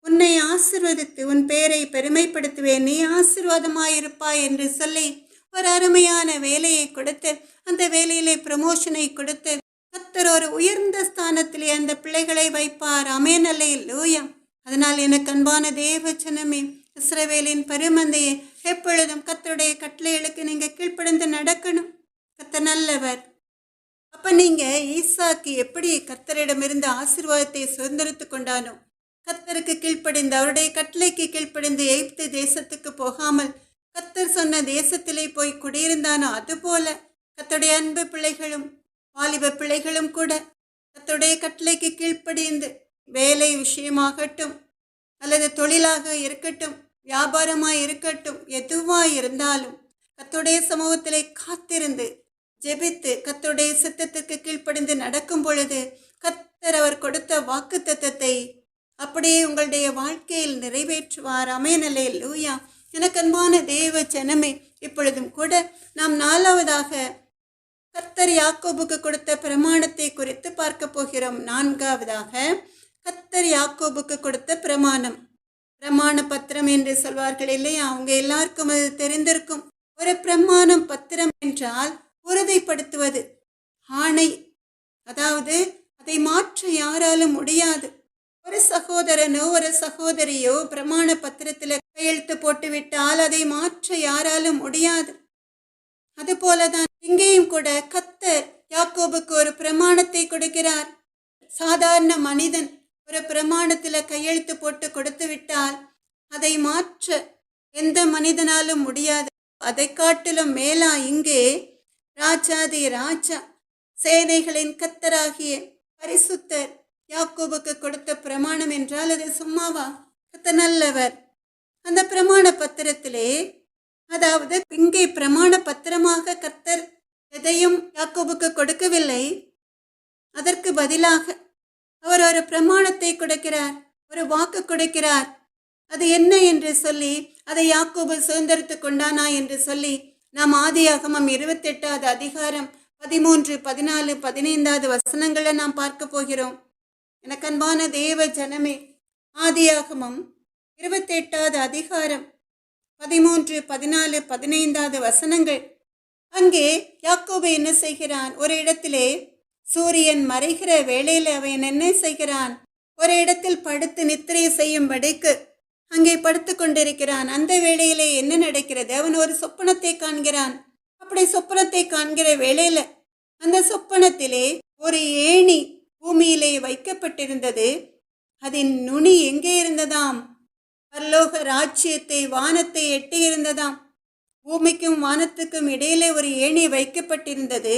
உன்னை ஆசீர்வதித்து உன் பெயரை பெருமைப்படுத்துவேன், நீ ஆசீர்வாதமாயிருப்பாய் என்று சொல்லி ஒரு அருமையான வேலையை கொடுத்து, அந்த வேலையிலே ப்ரமோஷனை கொடுத்து கர்த்தர் ஒரு உயர்ந்த ஸ்தானத்திலே அந்த பிள்ளைகளை வைப்பார். ஆமென், அல்லேலூயா. அதனால் எனக்கு அன்பான தேவ ஜனமே, இஸ்ரவேலின் பரிமந்தையே, எப்பொழுதும் கர்த்தருடைய கட்டளைகளுக்கு நீங்க கீழ்ப்படிந்து நடக்கணும். கர்த்தர் நல்லவர். அப்ப நீங்க ஈசாக்கு எப்படி கர்த்தரிடமிருந்து ஆசீர்வாதத்தை சுதந்திரித்து கொண்டானோ, கர்த்தருக்கு கீழ்ப்படிந்து அவருடைய கட்டளைக்கு கீழ்ப்படிந்து எகிப்து தேசத்துக்கு போகாமல் கர்த்தர் சொன்ன தேசத்திலே போய் குடியிருந்தானோ, அதுபோல கர்த்தருடைய அன்பு பிள்ளைகளும் வாலிப பிள்ளைகளும் கூட கர்த்தருடைய கட்டளைக்கு கீழ்ப்படிந்து வேலை விஷயமாகட்டும் அல்லது தொழிலாக இருக்கட்டும், வியாபாரமாய் இருக்கட்டும், எதுவாய் இருந்தாலும் கர்த்தருடைய சமூகத்திலே காத்திருந்து ஜெபித்து கர்த்தருடைய சித்தத்துக்கு கீழ்ப்படிந்து நடக்கும் பொழுது கர்த்தர் அவர் கொடுத்த வாக்குத்தத்தத்தை அப்படியே உங்களுடைய வாழ்க்கையில் நிறைவேற்றுவார். ஆமென், அல்லேலூயா. எனக்கு அன்பான தேவ ஜனமே, இப்பொழுதும் கூட நாம் 4வதாக கர்த்தர் யாக்கோபுக்கு கொடுத்த பிரமாணத்தை குறித்து பார்க்க போகிறோம். 4வதாக கர்த்தர் யாக்கோபுக்கு கொடுத்த பிரமாண பத்திரம் என்று சொல்வார்கள் இல்லையா? அவங்க எல்லாருக்கும் அது தெரிந்திருக்கும். ஒரு பிரமாணம் பத்திரம் என்றால் உறுதிப்படுத்துவது, ஆணை, அதாவது அதை மாற்ற யாராலும் முடியாது. ஒரு சகோதரனோ ஒரு சகோதரியோ பிரமாண பத்திரத்தில் கையெழுத்து போட்டு விட்டால் அதை மாற்ற யாராலும் முடியாது. அதுபோலதான் இங்கேயும் கூட கர்த்தர் யாக்கோபுக்கு ஒரு பிரமாணத்தை கொடுக்கிறார். சாதாரண மனிதன் ஒரு பிரமாணத்தில் கையெழுத்து போட்டு கொடுத்து விட்டால் அதை மாற்ற எந்த மனிதனாலும் முடியாது. அதை காட்டிலும் மேலா இங்கே ராஜாதி ராஜா, சேனைகளின் கர்த்தராகிய பரிசுத்தர் யாக்கோபுக்கு கொடுத்த பிரமாணம் என்றால் அது சும்மாவா? கர்த்தர் நல்லவர். அந்த பிரமாண பத்திரத்திலே, அதாவது இங்கே பிரமாண பத்திரமாக கர்த்தர் எதையும் யாக்கோபுக்கு கொடுக்கவில்லை. அதற்கு பதிலாக அவர் ஒரு பிரமாணத்தை கொடுக்கிறார், ஒரு வாக்கு கொடுக்கிறார். அது என்ன என்று சொல்லி, அதை யாக்கோபு சுதந்திரித்து கொண்டானா என்று சொல்லி நாம் ஆதியாகமம் 28வது அதிகாரம் 13, 14, 15 வசனங்களை நாம் பார்க்க போகிறோம். எனக்கு அன்பான தேவ ஜனமே, ஆதியாகமம் 28வது அதிகாரம் 13, 14, 15 வசனங்கள். அங்கே யாக்கோபு என்ன செய்கிறான்? ஒரு இடத்திலே சூரியன் மறைகிற வேளையில் அவன் என்ன செய்கிறான்? ஒரு இடத்தில் படுத்து நித்திரை செய்யும்படிக்கு அங்கே படுத்து கொண்டிருக்கிறான். அந்த வேளையிலே என்ன நடக்கிறது? அவன் ஒரு சொப்பனத்தை காண்கிறான். அப்படி சொப்பனத்தை காண்கிற வேளையில அந்த சொப்பனத்திலே ஒரு ஏணி பூமியிலே வைக்கப்பட்டிருந்தது. அதன் நுனி எங்கே இருந்ததாம்? பரலோக ராஜ்யத்தை, வானத்தை எட்டி இருந்ததாம். பூமிக்கும் வானத்துக்கும் இடையிலே ஒரு ஏணி வைக்கப்பட்டிருந்தது.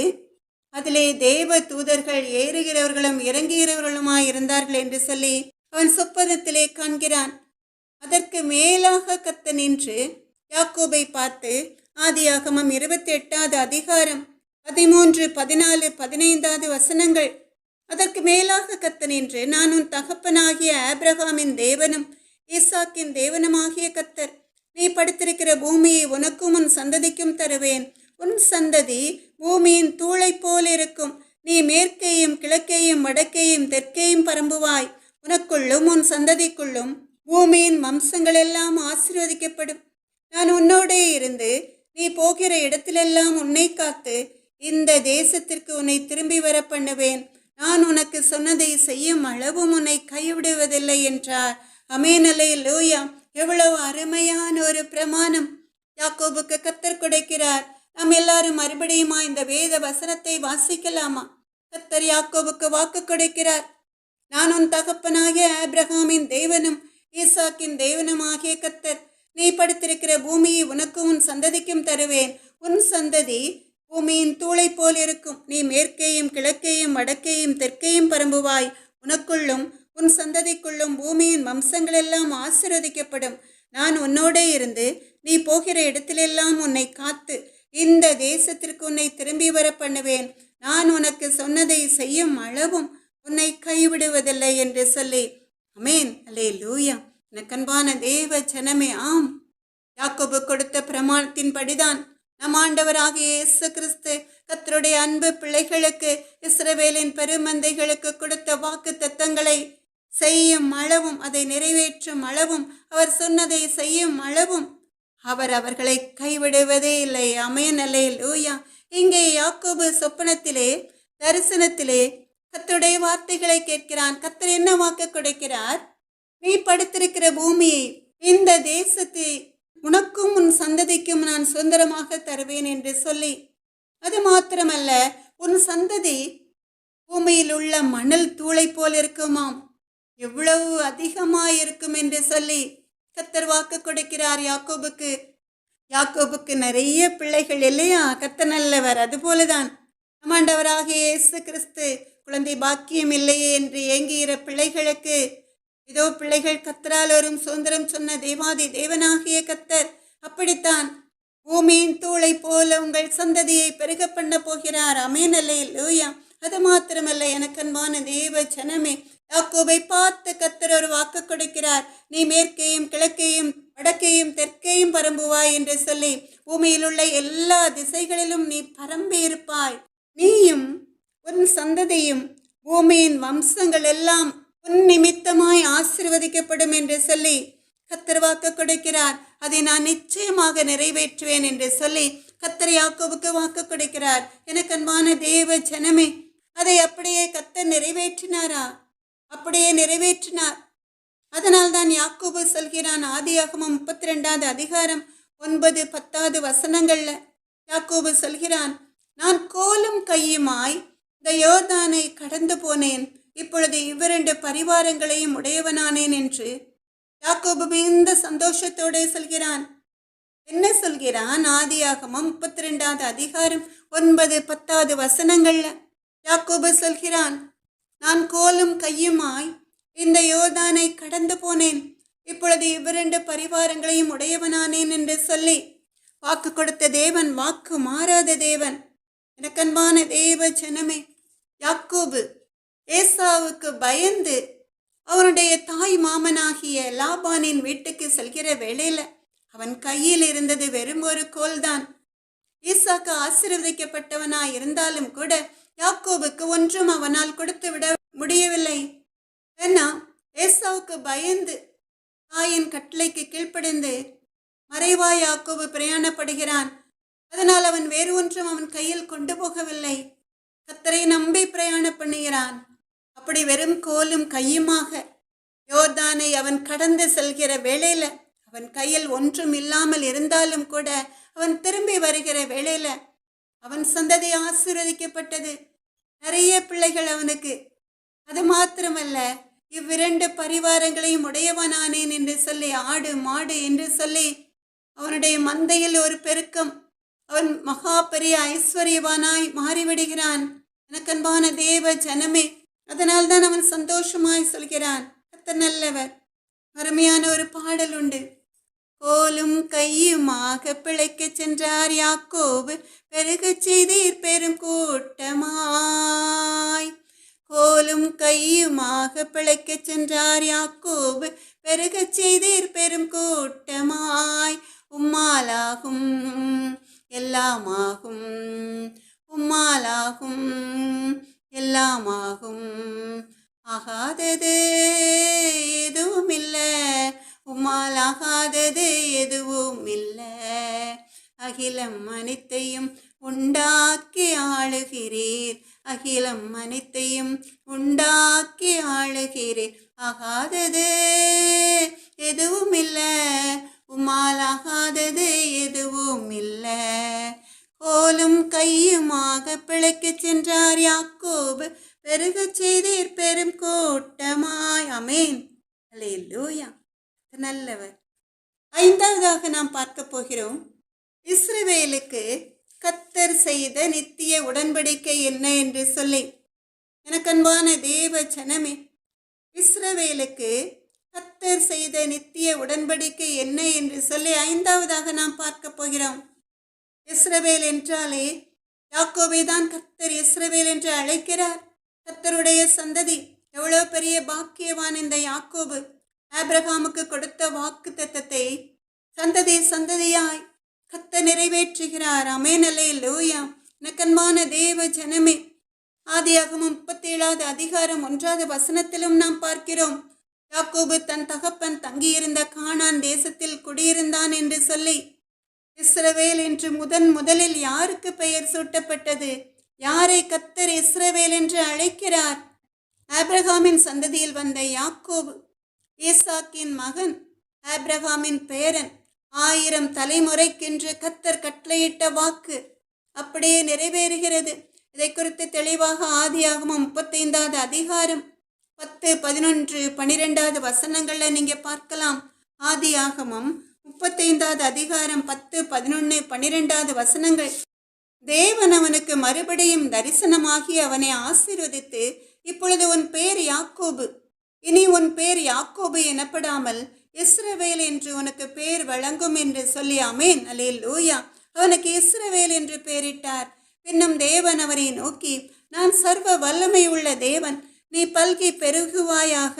அதிலே தேவ தூதர்கள் ஏறுகிறவர்களும் இறங்குகிறவர்களுமாய் இருந்தார்கள் என்று சொல்லி அவன் சொப்பனத்திலே காண்கிறான். அதற்கு மேலாக கர்த்தர் நின்று யாக்கோபை பார்த்து, ஆதியாகமம் 28வது அதிகாரம் 13, 14, 15 வசனங்கள். அதற்கு மேலாக கர்த்தர் நின்று, நான் உன் தகப்பனாகிய ஆபிரகாமின் தேவனும் ஈசாக்கின் தேவனுமாகிய கர்த்தர், நீ படுத்திருக்கிற பூமியை உனக்கும் உன் சந்ததிக்கும் தருவேன். உன் சந்ததி பூமியின் தூளை போல் இருக்கும். நீ மேற்கேயும் கிழக்கேயும் வடக்கேயும் தெற்கேயும் பரம்புவாய். உனக்குள்ளும் உன் சந்ததிக்குள்ளும் பூமியின் வம்சங்கள் எல்லாம் ஆசீர்வதிக்கப்படும். நான் உன்னோடே இருந்து நீ போகிற இடத்திலெல்லாம் உன்னை காத்து இந்த தேசத்திற்கு உன்னை திரும்பி வர பண்ணுவேன். நான் உனக்கு சொன்னதை செய்யும் அளவும் உன்னை கைவிடுவதில்லை என்றார். ஆமென், அல்லேலூயா. எவ்வளவு அருமையான ஒரு பிரமாணம் யாக்கோபுக்கு கர்த்தர் கொடுக்கிறார். நாம் எல்லாரும் மறுபடியுமா இந்த வேத வசனத்தை வாசிக்கலாமா? கர்த்தர் யாக்கோபுக்கு வாக்கு கொடுக்கிறார். நான் உன் தகப்பனாகிய ஆபிரகாமின் தேவனும் ஈசாக்கின் தேவனுமாகிய கர்த்தர், நீ படுத்திருக்கிற பூமியை உனக்கும் உன் சந்ததிக்கும் தருவேன். உன் சந்ததி பூமியின் தூளை போல் இருக்கும். நீ மேற்கேயும் கிழக்கேயும் வடக்கேயும் தெற்கேயும் பரம்புவாய். உனக்குள்ளும் உன் சந்ததிக்குள்ளும் பூமியின் வம்சங்கள் எல்லாம் ஆசீர்வதிக்கப்படும். நான் உன்னோடே இருந்து நீ போகிற இடத்திலெல்லாம் உன்னை காத்து இந்த தேசத்திற்கு உன்னை திரும்பி வர பண்ணுவேன். நான் உனக்கு சொன்னதை செய்யும் அளவும் உன்னை கைவிடுவதில்லை என்று சொல்லி. ஆமென், அல்லேலூயா. எனக்கன்பான தேவ ஜனமே, ஆம், யாக்கோபு கொடுத்த பிரமாணத்தின் படிதான் நம் ஆண்டவராகிய இயேசு கிறிஸ்து கர்த்தருடைய அன்பு பிள்ளைகளுக்கு, இஸ்ரவேலின் பெருமந்தைகளுக்கு கொடுத்த வாக்கு தத்தங்களை செய்யும் அளவும், அதை நிறைவேற்றும் அளவும், அவர் சொன்னதை செய்யும் அளவும் அவர் அவர்களை கைவிடுவதே இல்லை. ஆமென், அல்லேலூயா. இங்கே யாக்கோபு சொப்பனத்திலே, தரிசனத்திலே கர்த்தருடைய வார்த்தைகளை கேட்கிறான். கர்த்தர் என்ன வாக்கு கொடுக்கிறார்? நீ படுத்திருக்கிற பூமியை, இந்த தேசத்தை உனக்கும் உன் சந்ததிக்கும் நான் சுதந்திரமாக தருவேன் என்று சொல்லி, அது மாத்திரமல்ல, உன் சந்ததி பூமியில் உள்ள மணல் தூளை போல் இருக்குமாம், எவ்வளவு அதிகமாயிருக்கும் என்று சொல்லி கர்த்தர் வாக்கு கொடுக்கிறார் யாக்கோபுக்கு. யாக்கோபுக்கு நிறைய பிள்ளைகள் இல்லையா? கர்த்தர் நல்லவர். அதுபோலதான் ஆண்டவராகிய இயேசு கிறிஸ்து குழந்தை பாக்கியம் இல்லையே என்று ஏங்குகிற பிள்ளைகளுக்கு இதோ பிள்ளைகள் கர்த்தரால் வரும் சுதந்திரம் சொன்ன தேவாதி தேவனாகிய கர்த்தர் அப்படித்தான் பூமியின் தூளை போல உங்கள் சந்ததியை பெருக பண்ண போகிறார். ஆமென், அல்லேலூயா. அது மாத்திரமல்ல, எனக்கன்பான தேவ ஜனமே, யாக்கோபை பார்த்து கர்த்தர் ஒரு வாக்கு கொடுக்கிறார். நீ மேற்கையும் கிழக்கையும் வடக்கையும் தெற்கையும் பரம்புவாய் என்று சொல்லி, பூமியில் உள்ள எல்லா திசைகளிலும் நீ பரம்பி இருப்பாய். நீயும் உன் சந்ததியும் பூமியின் வம்சங்கள் எல்லாம் உன் நிமித்தமாய் ஆசீர்வதிக்கப்படும் என்று சொல்லி கர்த்தர் வாக்கு கொடுக்கிறார். அதை நான் நிச்சயமாக நிறைவேற்றுவேன் என்று சொல்லி கர்த்தர் யாக்கோபுக்கு வாக்கு கொடுக்கிறார். எனக்கு அன்பான தேவ ஜனமே, அதை அப்படியே கர்த்தர் நிறைவேற்றினாரா? அப்படியே நிறைவேற்றினார். அதனால் தான் யாக்கோபு சொல்கிறான், ஆதியாகமம் 32வது அதிகாரம் 9, 10 வசனங்கள்ல யாக்கோபு சொல்கிறான், நான் கோலும் கையுமாய் இந்த யோர்தானை கடந்து போனேன், இப்பொழுது இவ்விரண்டு பரிவாரங்களையும் உடையவனானேன் என்று யாக்கோபு மிகுந்த சந்தோஷத்தோடு சொல்கிறான். என்ன சொல்கிறான்? ஆதியாகமம் 32வது அதிகாரம் 9, 10 வசனங்கள்ல யாக்கோபு சொல்கிறான், நான் கோலும் கையுமாய் இந்த யோர்தானை கடந்து போனேன், இப்பொழுது இவ்விரண்டு பரிவாரங்களையும் உடையவனானேன் என்று சொல்லி வாக்கு கொடுத்த தேவன் வாக்கு மாறாத தேவன். எனக்கன்பான தேவ ஜனமே, யாக்கோபு ஏசாவுக்கு பயந்து அவனுடைய தாய் மாமனாகிய லாபானின் வீட்டுக்கு செல்கிற வேளையில அவன் கையில் இருந்தது வெறும் ஒரு கோல்தான். ஈசாக்கு ஆசீர்வதிக்கப்பட்டவனாய் இருந்தாலும் கூட யாக்கோபுக்கு ஒன்றும் அவனால் கொடுத்து விட முடியவில்லை. ஏன்னா ஏசாவுக்கு பயந்து தாயின் கட்டளைக்கு கீழ்ப்படிந்து மறைவாய் யாக்கோபு பிரயாணப்படுகிறான். அதனால் அவன் வேறு ஒன்றும் அவன் கையில் கொண்டு போகவில்லை. கர்த்தரை நம்பி பிரயாணம் பண்ணுகிறான். அப்படி வெறும் கோலும் கையுமாக யோர்தானை அவன் கடந்து செல்கிற வேளையில அவன் கையில் ஒன்றும் இல்லாமல் இருந்தாலும் கூட அவன் திரும்பி வருகிற வேளையில அவன் சந்ததி ஆசீர்வதிக்கப்பட்டது. நிறைய பிள்ளைகள் அவனுக்கு. அது மாத்திரமல்ல, இவ்விரண்டு பரிவாரங்களையும் உடையவனானேன் என்று சொல்லி, ஆடு மாடு என்று சொல்லி அவனுடைய மந்தையில் ஒரு பெருக்கம். அவன் மகா பெரிய ஐஸ்வர்யவானாய் மாறிவிடுகிறான். எனக்கன்பான தேவ ஜனமே, அதனால் தான் அவன் சந்தோஷமாய் சொல்கிறான், கர்த்தர் நல்லவர். அருமையான ஒரு பாடல் உண்டு. கோலும் கையுமாக பிழைக்க சென்றார் யாக்கோபு, பெருகச் செய்தீர் பெரும் கூட்டமாய். கோலும் கையுமாக பிழைக்க சென்றார் யாக்கோபு, பெருகச் செய்தீர் பெரும் கூட்டமாய். உம்மாலாகும் எல்லாமாகும், உம்மாலாகும் எல்லாமாகும், ஆகாதது எதுவும் இல்லை, உம்மால் ஆகாதது எதுவும் இல்லை. அகிலம் அனைத்தையும் உண்டாக்கி ஆளுகிறீர், அகிலம் அனைத்தையும் உண்டாக்கி ஆளுகிறீர், ஆகாதது எதுவும் இல்லை, உம்மால் ஆகாதது எதுவும் இல்லை. கோலும் கையுமாக பிழைக்க சென்றார் யாக்கோபு, பெருகச் செய்தீர் பெரும் கூட்டமாய். ஆமென், அல்லேலூயா. நல்லவர். ஐந்தாவதாக நாம் பார்க்க போகிறோம், இஸ்ரவேலுக்கு கர்த்தர் செய்த நித்திய உடன்படிக்கை என்ன என்று சொல்லி. எனக்கன்பான தேவ ஜனமே, இஸ்ரவேலுக்கு கர்த்தர் செய்த நித்திய உடன்படிக்கை என்ன என்று சொல்லி ஐந்தாவதாக நாம் பார்க்க போகிறோம். இஸ்ரவேல் என்றாலே யாக்கோபை தான் கர்த்தர் இஸ்ரவேல் என்று அழைக்கிறார். கர்த்தருடைய சந்ததி. எவ்வளோ பெரிய பாக்கியவான் இந்த யாக்கோபு. ஆபிரகாமுக்கு கொடுத்த வாக்கு தத்தத்தை சந்ததி சந்ததியாய் கர்த்தர் நிறைவேற்றுகிறார். ஆமென், அல்லேலூயா. எனக்கன்பான தேவ ஜனமே, ஆதியாகமம் 37வது அதிகாரம் 1வது வசனத்திலும் நாம் பார்க்கிறோம். யாக்கோபு தன் தகப்பன் தங்கியிருந்த கானான் தேசத்தில் குடியிருந்தான் என்று சொல்லி, இஸ்ரவேல் என்று முதலில் யாருக்கு பெயர் சூட்டப்பட்டது? யாரை கர்த்தர் இஸ்ரவேல் என்று அழைக்கிறார்? ஆபிரகாமின் சந்ததியில் வந்த யாக்கோபு, ஈசாக்கின் மகன், ஆபிரகாமின் பேரன். 1000 தலைமுறைக்கென்று கர்த்தர் கட்டளையிட்ட வாக்கு அப்படியே நிறைவேறுகிறது. இதை குறித்து தெளிவாக ஆதியாகமம் 35வது அதிகாரம் 10, 11, 12வது வசனங்கள்ல நீங்க பார்க்கலாம். ஆதியாகமம் 35வது அதிகாரம் 10, 11, 12வது வசனங்கள். தேவன் அவனுக்கு மறுபடியும் தரிசனமாகி அவனை ஆசீர்வதித்து, இப்பொழுது உன் பேர் யாக்கோபு, இனி உன் பேர் யாக்கோபு எனப்படாமல் இஸ்ரவேல் என்று உனக்கு பேர் வழங்கும் என்று சொல்லி, ஆமென், அல்லேலூயா, அவனுக்கு இஸ்ரவேல் என்று பெயரிட்டார். பின்னும் தேவன் அவரை நோக்கி, நான் சர்வ வல்லமை உள்ள தேவன், நீ பல்கி பெருகுவாயாக,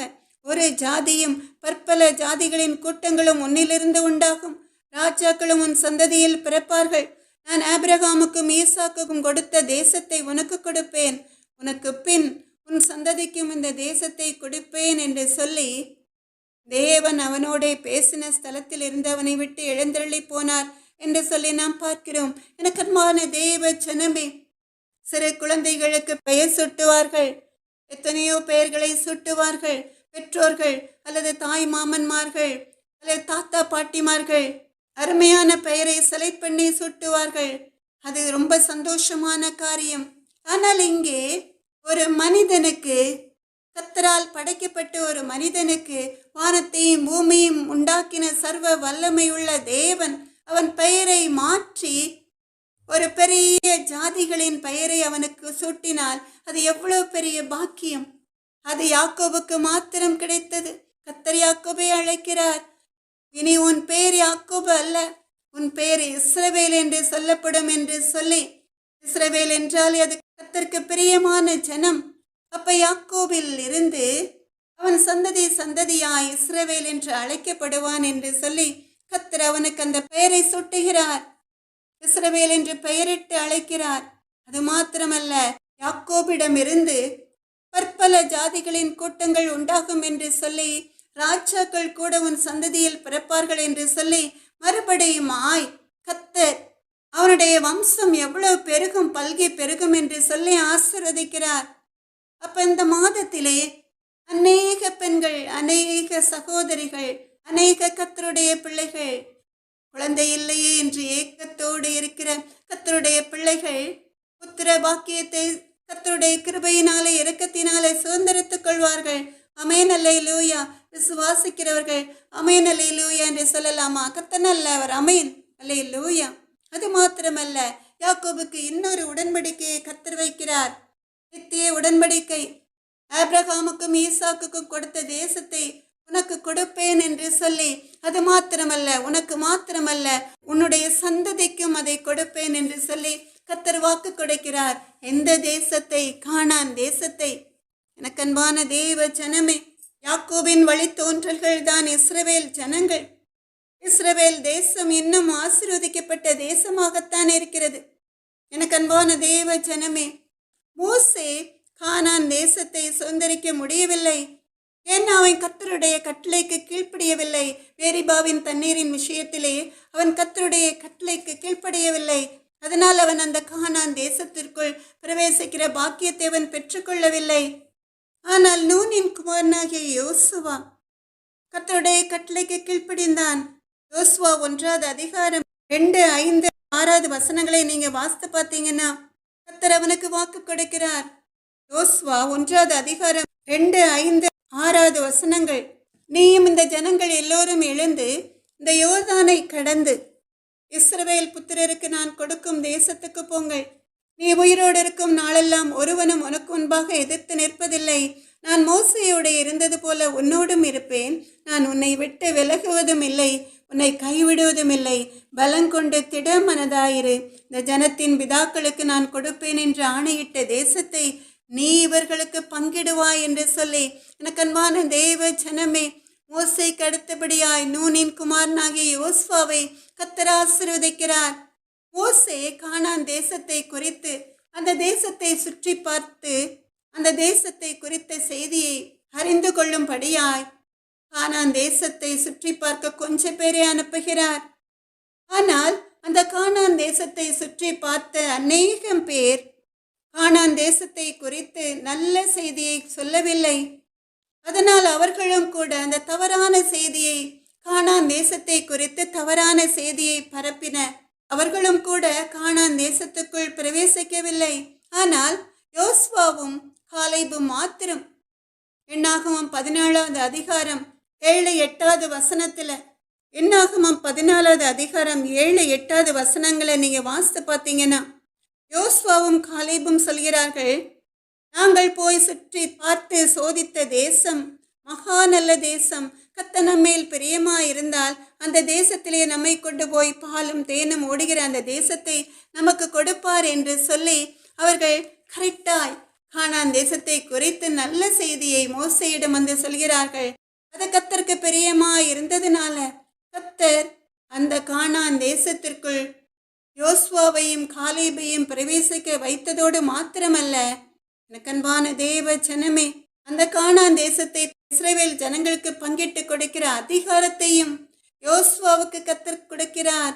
ஒரு ஜாதியும் பற்பல ஜாதிகளின் கூட்டங்களும் உன்னிலிருந்து உண்டாகும், ராஜாக்களும் உன் சந்ததியில் பிறப்பார்கள். நான் ஆபிரகாமுக்கும் ஈசாக்குக்கும் கொடுத்த தேசத்தை உனக்கு கொடுப்பேன், உனக்கு பின் உன் சந்ததிக்கும் இந்த தேசத்தை கொடுப்பேன் என்று சொல்லி தேவன் அவனோட பேசின ஸ்தலத்தில் இருந்து அவனை விட்டு எழுந்தருளி போனார் என்று சொல்லி நாம் பார்க்கிறோம். எனக்கன்பான தேவ ஜனமே, சிறு குழந்தைகளுக்கு பெயர் சூட்டுவார்கள், எத்தனையோ பெயர்களை சூட்டுவார்கள். பெற்றோர்கள் அல்லது தாய் மாமன்மார்கள் அல்லது தாத்தா பாட்டிமார்கள் அருமையான பெயரை செலக்ட் பண்ணி சூட்டுவார்கள். அது ரொம்ப சந்தோஷமான காரியம். ஆனால் இங்கே ஒரு மனிதனுக்கு, கர்த்தரால் படைக்கப்பட்ட ஒரு மனிதனுக்கு, வானத்தையும் பூமியும் உண்டாக்கின சர்வ வல்லமையுள்ள தேவன் அவன் பெயரை மாற்றி ஒரு பெரிய ஜாதிகளின் பெயரை அவனுக்கு சூட்டினால் அது எவ்வளவு பெரிய பாக்கியம். அது யாக்கோபுக்கு மாத்திரம் கிடைத்தது. கர்த்தர் யாக்கோபை அழைக்கிறார், இனி உன் பேர் யாக்கோபு அல்ல, உன் பேர் இஸ்ரவேல் என்று சொல்லப்படும் என்று சொல்லி. இஸ்ரவேல் என்றால் அது கர்த்தருக்கு பிரியமான ஜனம். அப்ப யாக்கோபில் இருந்து அவன் சந்ததியாய் இஸ்ரவேல் என்று அழைக்கப்படுவான் என்று சொல்லி கர்த்தர் அவனுக்கு அந்த பெயரை சூட்டுகிறார். இஸ்ரவேல் என்று பெயரிட்டு அழைக்கிறார். அது மாத்திரமல்ல, யாக்கோபிடமிருந்து பற்பல ஜாதிகளின் கூட்டங்கள் உண்டாகும் என்று சொல்லி, ராஜாக்கள் கூட உன் சந்ததியில் பிறப்பார்கள் என்று சொல்லி, மறுபடியும் கர்த்தர் அவனுடைய வம்சம் எவ்வளவு பெருகும், பல்கி பெருகும் என்று சொல்லி ஆசீர்வதிக்கிறார். அப்ப இந்த மாதத்திலே அநேக பெண்கள், அநேக சகோதரிகள், அநேக கர்த்தருடைய பிள்ளைகள், குழந்தை இல்லையே என்று ஏக்கத்தோடு இருக்கிற கர்த்தருடைய பிள்ளைகள் புத்திர பாக்கியத்தை கர்த்தருடைய கிருபையினாலே இரக்கத்தினாலே சுதந்திரத்துக் கொள்வார்கள். ஆமென், அல்லேலூயா. விசுவாசிக்கிறவர்கள் ஆமென், அல்லேலூயா என்று சொல்லலாமா? கர்த்தர் நல்லவர், ஆமென், அல்லேலூயா. அது மாத்திரமல்ல, யாக்கோபுக்கு இன்னொரு உடன்படிக்கையை கர்த்தர் வைக்கிறார். நித்திய உடன்படிக்கை. ஆபிரகாமுக்கும் ஈசாக்குக்கும் கொடுத்த தேசத்தை உனக்கு கொடுப்பேன் என்று சொல்லி, அது மாத்திரமல்ல, உனக்கு மாத்திரமல்ல, உன்னுடைய சந்ததிக்கும் அதை கொடுப்பேன் என்று சொல்லி கர்த்தர் வாக்கு கொடுக்கிறார். எந்த தேசத்தை? கானான் தேசத்தை. எனக்கன்பான தேவ ஜனமே, யாக்கோபின் வழித்தோன்றல்கள் தான் இஸ்ரவேல் ஜனங்கள். இஸ்ரவேல் தேசம் இன்னும் ஆசீர்வதிக்கப்பட்ட தேசமாகத்தான் இருக்கிறது. எனக்கன்பான தேவ ஜனமே, மோசே கானான் தேசத்தை சுதந்திரிக்க முடியவில்லை. ஏன்னா அவன் கர்த்தருடைய கட்டளைக்கு கீழ்ப்படியவில்லை. மேரிபாவின் தண்ணீரின் விஷயத்திலே அவன் கர்த்தருடைய கட்டளைக்கு கீழ்ப்படியவில்லை. அதனால் அவன் அந்த கானான் தேசத்திற்குள் பிரவேசிக்கிற பாக்கியத்தை அவன் பெற்றுக்கொள்ளவில்லை. ஆனால் நூனின் குமாரனாகிய யோசுவா கர்த்தருடைய கட்டளைக்கு கீழ்ப்படிந்தான். யோசுவா 1வது அதிகாரம் 2, 5, 6வது வசனங்களை நீங்க வாசித்து பார்த்தீங்கன்னா கர்த்தர் அவனுக்கு வாக்கு கொடுக்கிறார். யோசுவா 1வது அதிகாரம் 2, 5, 6வது வசனங்கள். நீயும் இந்த ஜனங்கள் எல்லோரும் எழுந்து இந்த யோர்தானை கடந்து இஸ்ரவேல் புத்திரருக்கு நான் கொடுக்கும் தேசத்துக்கு போங்கள். நீ உயிரோடு இருக்கும் நாளெல்லாம் ஒருவனும் உனக்கு முன்பாக எதிர்த்து நிற்பதில்லை. நான் மோசேயோடு இருந்தது போல உன்னோடும் இருப்பேன். நான் உன்னை விட்டு விலகுவதும் இல்லை, உன்னை கைவிடுவதும் இல்லை. பலங்கொண்டு திடமனதாயிரு. இந்த ஜனத்தின் பிதாக்களுக்கு நான் கொடுப்பேன் என்று ஆணையிட்ட தேசத்தை நீ இவர்களுக்கு பங்கிடுவாய் என்று சொல்லி. எனக்கன்பான தேவ ஜனமே, மோசேக்கு அடுத்தபடியாய் நூனின் குமாரனாகிய யோசுவாவை கர்த்தர் ஆசீர்வதிக்கிறார். மோசே கானான் தேசத்தை குறித்து அந்த தேசத்தை சுற்றி பார்த்து அந்த தேசத்தை குறித்த செய்தியை அறிந்து கொள்ளும்படியாய் கானான் தேசத்தை சுற்றி பார்க்க கொஞ்சம் பேரை அனுப்புகிறார். ஆனால் அந்த கானான் தேசத்தை சுற்றி பார்த்த அநேகம் பேர் கானான் தேசத்தை குறித்து நல்ல செய்தியை சொல்லவில்லை. அதனால் அவர்களும் கூட அந்த தவறான செய்தியை, கானான் தேசத்தை குறித்து தவறான செய்தியை பரப்பின. அவர்களும் கூட கானான் தேசத்துக்குள் பிரவேசிக்கவில்லை. ஆனால் யோசுவாவும் காலேபும் மாத்திரம். என்னாகமம் 17வது அதிகாரம் 7-8வது வசனத்துல, என்னாகமம் 14வது அதிகாரம் 7-8வது வசனங்களை நீங்க வாசித்து பார்த்தீங்கன்னா, யோசுவாவும் காலேபும் சொல்கிறார்கள், நாங்கள் போய் சுற்றி பார்த்து சோதித்த தேசம் மகா நல்ல தேசம். கர்த்தர் நம்மேல் பிரியமா இருந்தால் அந்த தேசத்திலே நம்மை கொண்டு போய் பாலும் தேனும் ஓடுகிற அந்த தேசத்தை நமக்கு கொடுப்பார் என்று சொல்லி அவர்கள் கரெக்டாய் கானான் தேசத்தை குறித்து நல்ல செய்தியை மோசேயிடம் வந்து சொல்கிறார்கள். அது கர்த்தருக்கு பிரியமா இருந்ததுனால கர்த்தர் அந்த கானான் தேசத்திற்குள் யோசுவாவையும் காலேபையும் பிரவேசிக்க வைத்ததோடு மாத்திரமல்ல, எனக்கன்பான தேவ ஜனமே, அந்த கானான் தேசத்தை இஸ்ரவேல் ஜனங்களுக்கு பங்கிட்டு கொடுக்கிற அதிகாரத்தையும் யோசுவாவுக்கு கர்த்தர் கொடுக்கிறார்.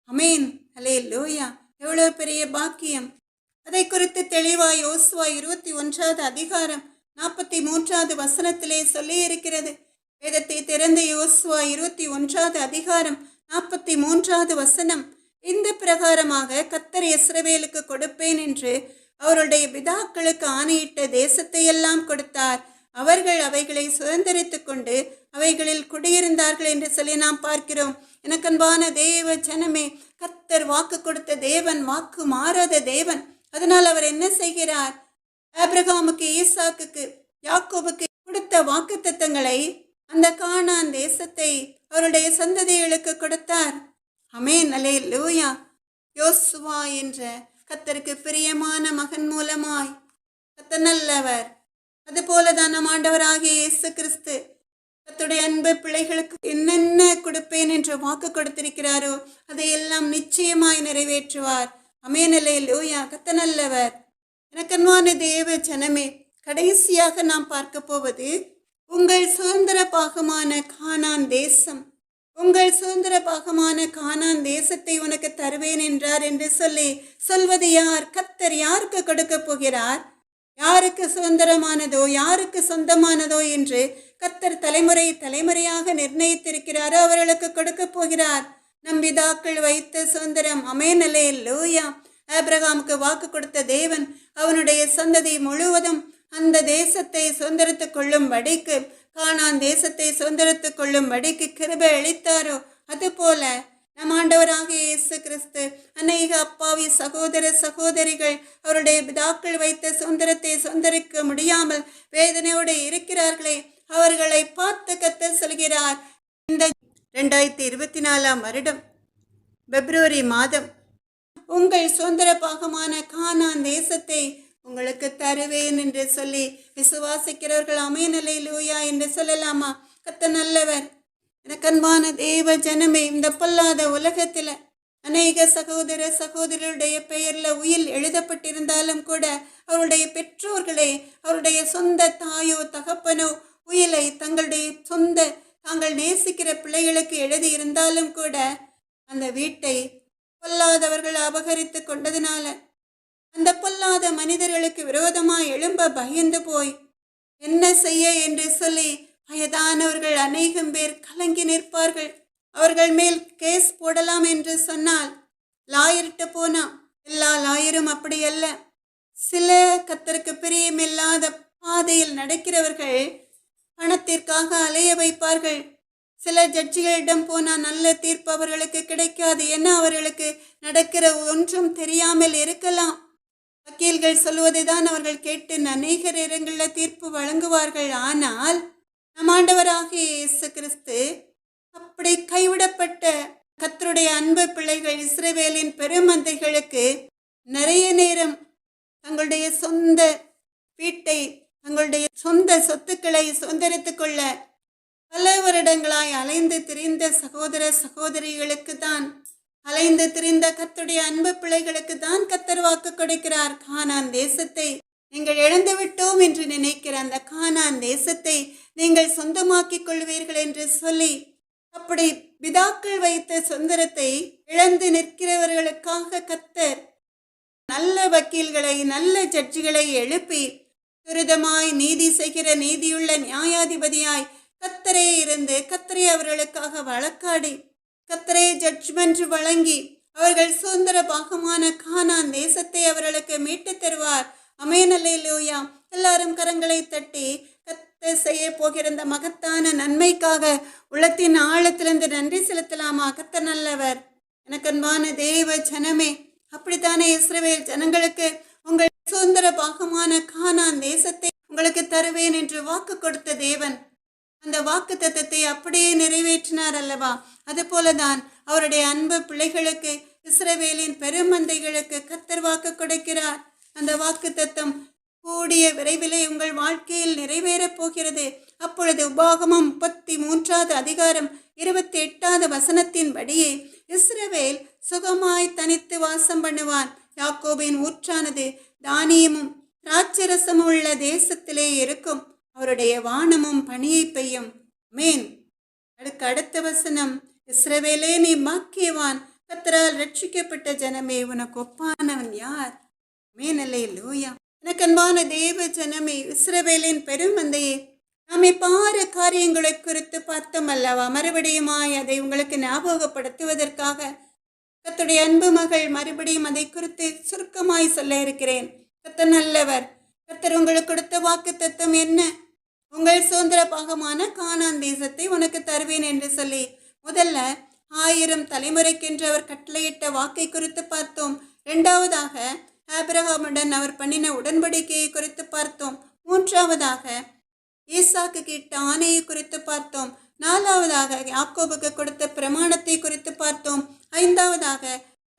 அமேன், அல்லேலூயா. எவ்வளவு பெரிய பாக்கியம்! அதை குறித்து தெளிவாய் யோசுவா 21வது அதிகாரம் 43வது வசனத்திலே சொல்லி இருக்கிறது. வேதத்தை திறந்த யோசுவா 21வது அதிகாரம் 43வது வசனம், இந்த பிரகாரமாக கர்த்தர் இஸ்ரவேலுக்கு கொடுப்பேன் என்று அவருடைய பிதாக்களுக்கு ஆணையிட்ட தேசத்தை எல்லாம் கொடுத்தார். அவர்கள் அவைகளை சுதந்திரித்து கொண்டு அவைகளில் குடியிருந்தார்கள் என்று சொல்லி நாம் பார்க்கிறோம். எனக்கன்பான தேவ ஜனமே, கர்த்தர் வாக்கு கொடுத்த தேவன், வாக்கு மாறாத தேவன். அதனால் அவர் என்ன செய்கிறார்? ஆபிரகாமுக்கு, ஈசாக்குக்கு, யாக்கோபுக்கு கொடுத்த வாக்கு தத்தங்களை, அந்த கானான் தேசத்தை அவருடைய சந்ததிகளுக்கு கொடுத்தார். அமேன், அல்லேலூயா. யோசுவா என்ற கர்த்தருக்கு பிரியமான மகன் மூலமாய் கர்த்தர் நல்லவர். அதுபோலதான் நம் ஆண்டவராகிய இயேசு கிறிஸ்து கர்த்தருடைய அன்பு பிள்ளைகளுக்கு என்னென்ன கொடுப்பேன் என்று வாக்கு கொடுத்திருக்கிறாரோ அதையெல்லாம் நிச்சயமாய் நிறைவேற்றுவார். அமேன், அல்லேலூயா. கர்த்தர் நல்லவர். எனக்கன்பான தேவ ஜனமே, கடைசியாக நாம் பார்க்க போவது உங்கள் சுதந்திர பாகமான கானான் தேசம். உங்கள் சுதந்திர பாகமான கானான் தேசத்தை உனக்கு தருவேன் என்றார் என்று சொல்வது யார்? கர்த்தர் யாருக்கு கொடுக்க போகிறார்? யாருக்கு சுதந்திரமானதோ, யாருக்கு சொந்தமானதோ என்று கர்த்தர் தலைமுறையாக நிர்ணயித்திருக்கிறாரோ அவர்களுக்கு கொடுக்க போகிறார். நம் பிதாக்கள் வைத்த சுதந்திரம். அமேன், அல்லேலூயா. ஆபிரகாமுக்கு வாக்கு கொடுத்த தேவன் அவனுடைய சந்ததி முழுவதும் அந்த தேசத்தை சுதந்திரத்துக் கொள்ளும்படிக்கு, கானான் தேசத்தை சுதந்திரத்துக் கொள்ளும்படிக்கு கிருபை அளித்தாரோ, அதுபோல நம் ஆண்டவராகிய இயேசு கிறிஸ்து அநேக அப்பாவி சகோதர சகோதரிகள் அவருடைய பிதாக்கள் வைத்த சுதந்திரத்தை சுதந்திரிக்க முடியாமல் வேதனையோடு இருக்கிறார்களே, அவர்களை பார்த்து கர்த்தர் சொல்கிறார், இந்த 2024ஆம் வருடம் பிப்ரவரி மாதம் உங்கள் சுதந்திர பாகமான கானான் தேசத்தை உங்களுக்கு தருவேன் என்று சொல்லி விசுவாசிக்கிறவர்கள் அமேன், அல்லேலூயா என்று சொல்லலாமா? கர்த்தர் நல்லவர். எனக்கன்பான தேவ ஜனமே, இந்த பொல்லாத உலகத்தில் அநேக சகோதர சகோதரருடைய பெயர்ல உயில் எழுதப்பட்டிருந்தாலும் கூட அவருடைய பெற்றோர்களே, அவருடைய சொந்த தாயோ தகப்பனோ உயிலை தங்களுடைய சொந்த தாங்கள் நேசிக்கிற பிள்ளைகளுக்கு எழுதி இருந்தாலும் கூட அந்த வீட்டை பொல்லாதவர்கள் அபகரித்து கொண்டதினால அந்த பொல்லாத மனிதர்களுக்கு விரோதமாய் எழும்ப பயந்து போய் என்ன செய்ய என்று சொல்லி வயதானவர்கள் அநேகம் பேர் கலங்கி நிற்பார்கள். அவர்கள் மேல் கேஸ் போடலாம் என்று சொன்னால் லாயர்கிட்ட போனா, எல்லா லாயரும் அப்படி அல்ல. சில கர்த்தருக்கு பிரியமில்லாத பாதையில் நடக்கிறவர்கள் பணத்திற்காக அலைய வைப்பார்கள். சில ஜட்ஜிகளிடம் போனால் நல்ல தீர்ப்பு அவர்களுக்கு கிடைக்காது. ஏன்னா அவர்களுக்கு நடக்கிற ஒன்றும் தெரியாமல் இருக்கலாம். வக்கீல்கள் சொல்வதை தான் அவர்கள் கேட்டு அநேக நேரங்களில் தீர்ப்பு வழங்குவார்கள். ஆனால் நம் ஆண்டவராகிய இயேசு கிறிஸ்து அப்படி கைவிடப்பட்ட கர்த்தருடைய அன்பு பிள்ளைகள் இஸ்ரவேலின் பெருமந்தைகளுக்கு நிறைய நேரம் தங்களுடைய சொந்த வீட்டை, தங்களுடைய சொந்த சொத்துக்களை சுதந்திரித்துக் கொள்ள பல வருடங்களாய் அலைந்து திரிந்த சகோதர சகோதரிகளுக்கு தான் அலைந்து திரிந்த கர்த்தருடைய அன்பு பிள்ளைகளுக்கு தான் கர்த்தர் வாக்கு கொடுக்கிறார். கானான் தேசத்தை நீங்கள் இழந்து விட்டோம் என்று நினைக்கிற அந்த கானான் தேசத்தை நீங்கள் சொந்தமாக்கிக் கொள்வீர்கள் என்று சொல்லி, அப்படி பிதாக்கள் வைத்த சுதந்திரத்தை இழந்து நிற்கிறவர்களுக்காக கர்த்தர் நல்ல வக்கீல்களை, நல்ல ஜட்ஜிகளை எழுப்பி துரிதமாய் நீதி செய்கிற நீதியுள்ள நியாயாதிபதியாய் கர்த்தரே இருந்து கர்த்தரே அவர்களுக்காக வழக்காடி கர்த்தரே ஜட்ஜ்மெண்ட் வழங்கி அவர்கள் சுதந்திர பாகமான கானான் தேசத்தை அவர்களுக்கு மீட்டு தருவார். ஆமென், அல்லேலூயா. எல்லாரும் கரங்களை தட்டி கர்த்தர் செய்ய போகிற இந்த மகத்தான நன்மைக்காக உள்ளத்தின் ஆழத்திலிருந்து நன்றி செலுத்தலாமா? கர்த்தர் நல்லவர். எனக்கு அன்பான தேவ ஜனமே, அப்படித்தானே இஸ்ரவேல் ஜனங்களுக்கு உங்கள் சுதந்திர பாகமான கானான் தேசத்தை உங்களுக்கு தருவேன் என்று வாக்கு கொடுத்த தேவன் அந்த வாக்கு தத்தத்தை அப்படியே நிறைவேற்றினார் அல்லவா? அது போலதான் அவருடைய அன்பு பிள்ளைகளுக்கு, இஸ்ரவேலின் பெருமந்தைகளுக்கு கர்த்தர் வாக்கு கொடுக்கிறார். அந்த வாக்கு தத்தம் கூடிய விரைவிலே உங்கள் வாழ்க்கையில் நிறைவேறப் போகிறது. அப்பொழுது உபாகமம் 33 அதிகாரம் 28 வசனத்தின்படியே இஸ்ரவேல் சுகமாய் தனித்து வாசம் பண்ணுவான். யாக்கோபின் ஊற்றானது தானியமும் திராட்சரசமும் உள்ள தேசத்திலே இருக்கும். அவருடைய வானமும் பனியை பெய்யும். மேன். அதுக்கு அடுத்த வசனம், இஸ்ரவேலே நீ பாக்கியவான், கர்த்தரால் ரட்சிக்கப்பட்ட ஜனமே, உனக்கு ஒப்பானவன் யார்? மேன், அல்லேலூயா. எனக்கு அன்பான தேவ ஜனமே, இஸ்ரவேலின் பெருமந்தையே, நாம் இப்ப 6 காரியங்களை குறித்து பார்த்தோம் அல்லவா? மறுபடியுமாய் அதை உங்களுக்கு ஞாபகப்படுத்துவதற்காக கர்த்தருடைய அன்பு மகள் மறுபடியும் அதை குறித்து சுருக்கமாய் சொல்ல இருக்கிறேன். கர்த்தர் நல்லவர். கர்த்தர் உங்களுக்கு கொடுத்த வாக்கு தத்தம் என்ன? உங்கள் சுதந்திர பாகமான கானான் தேசத்தை உனக்கு தருவேன் என்று சொல்லி முதல்ல 1000 தலைமுறைக்கென்று அவர் கட்டளையிட்ட வாக்கை குறித்து பார்த்தோம். 2வதாக ஆபிரகாமுடன் அவர் பண்ணின உடன்படிக்கையை குறித்து பார்த்தோம். 3வதாக ஈசாக்கு கிட்ட ஆணையை குறித்து பார்த்தோம். 4வதாக யாக்கோபுக்கு கொடுத்த பிரமாணத்தை குறித்து பார்த்தோம். 5வதாக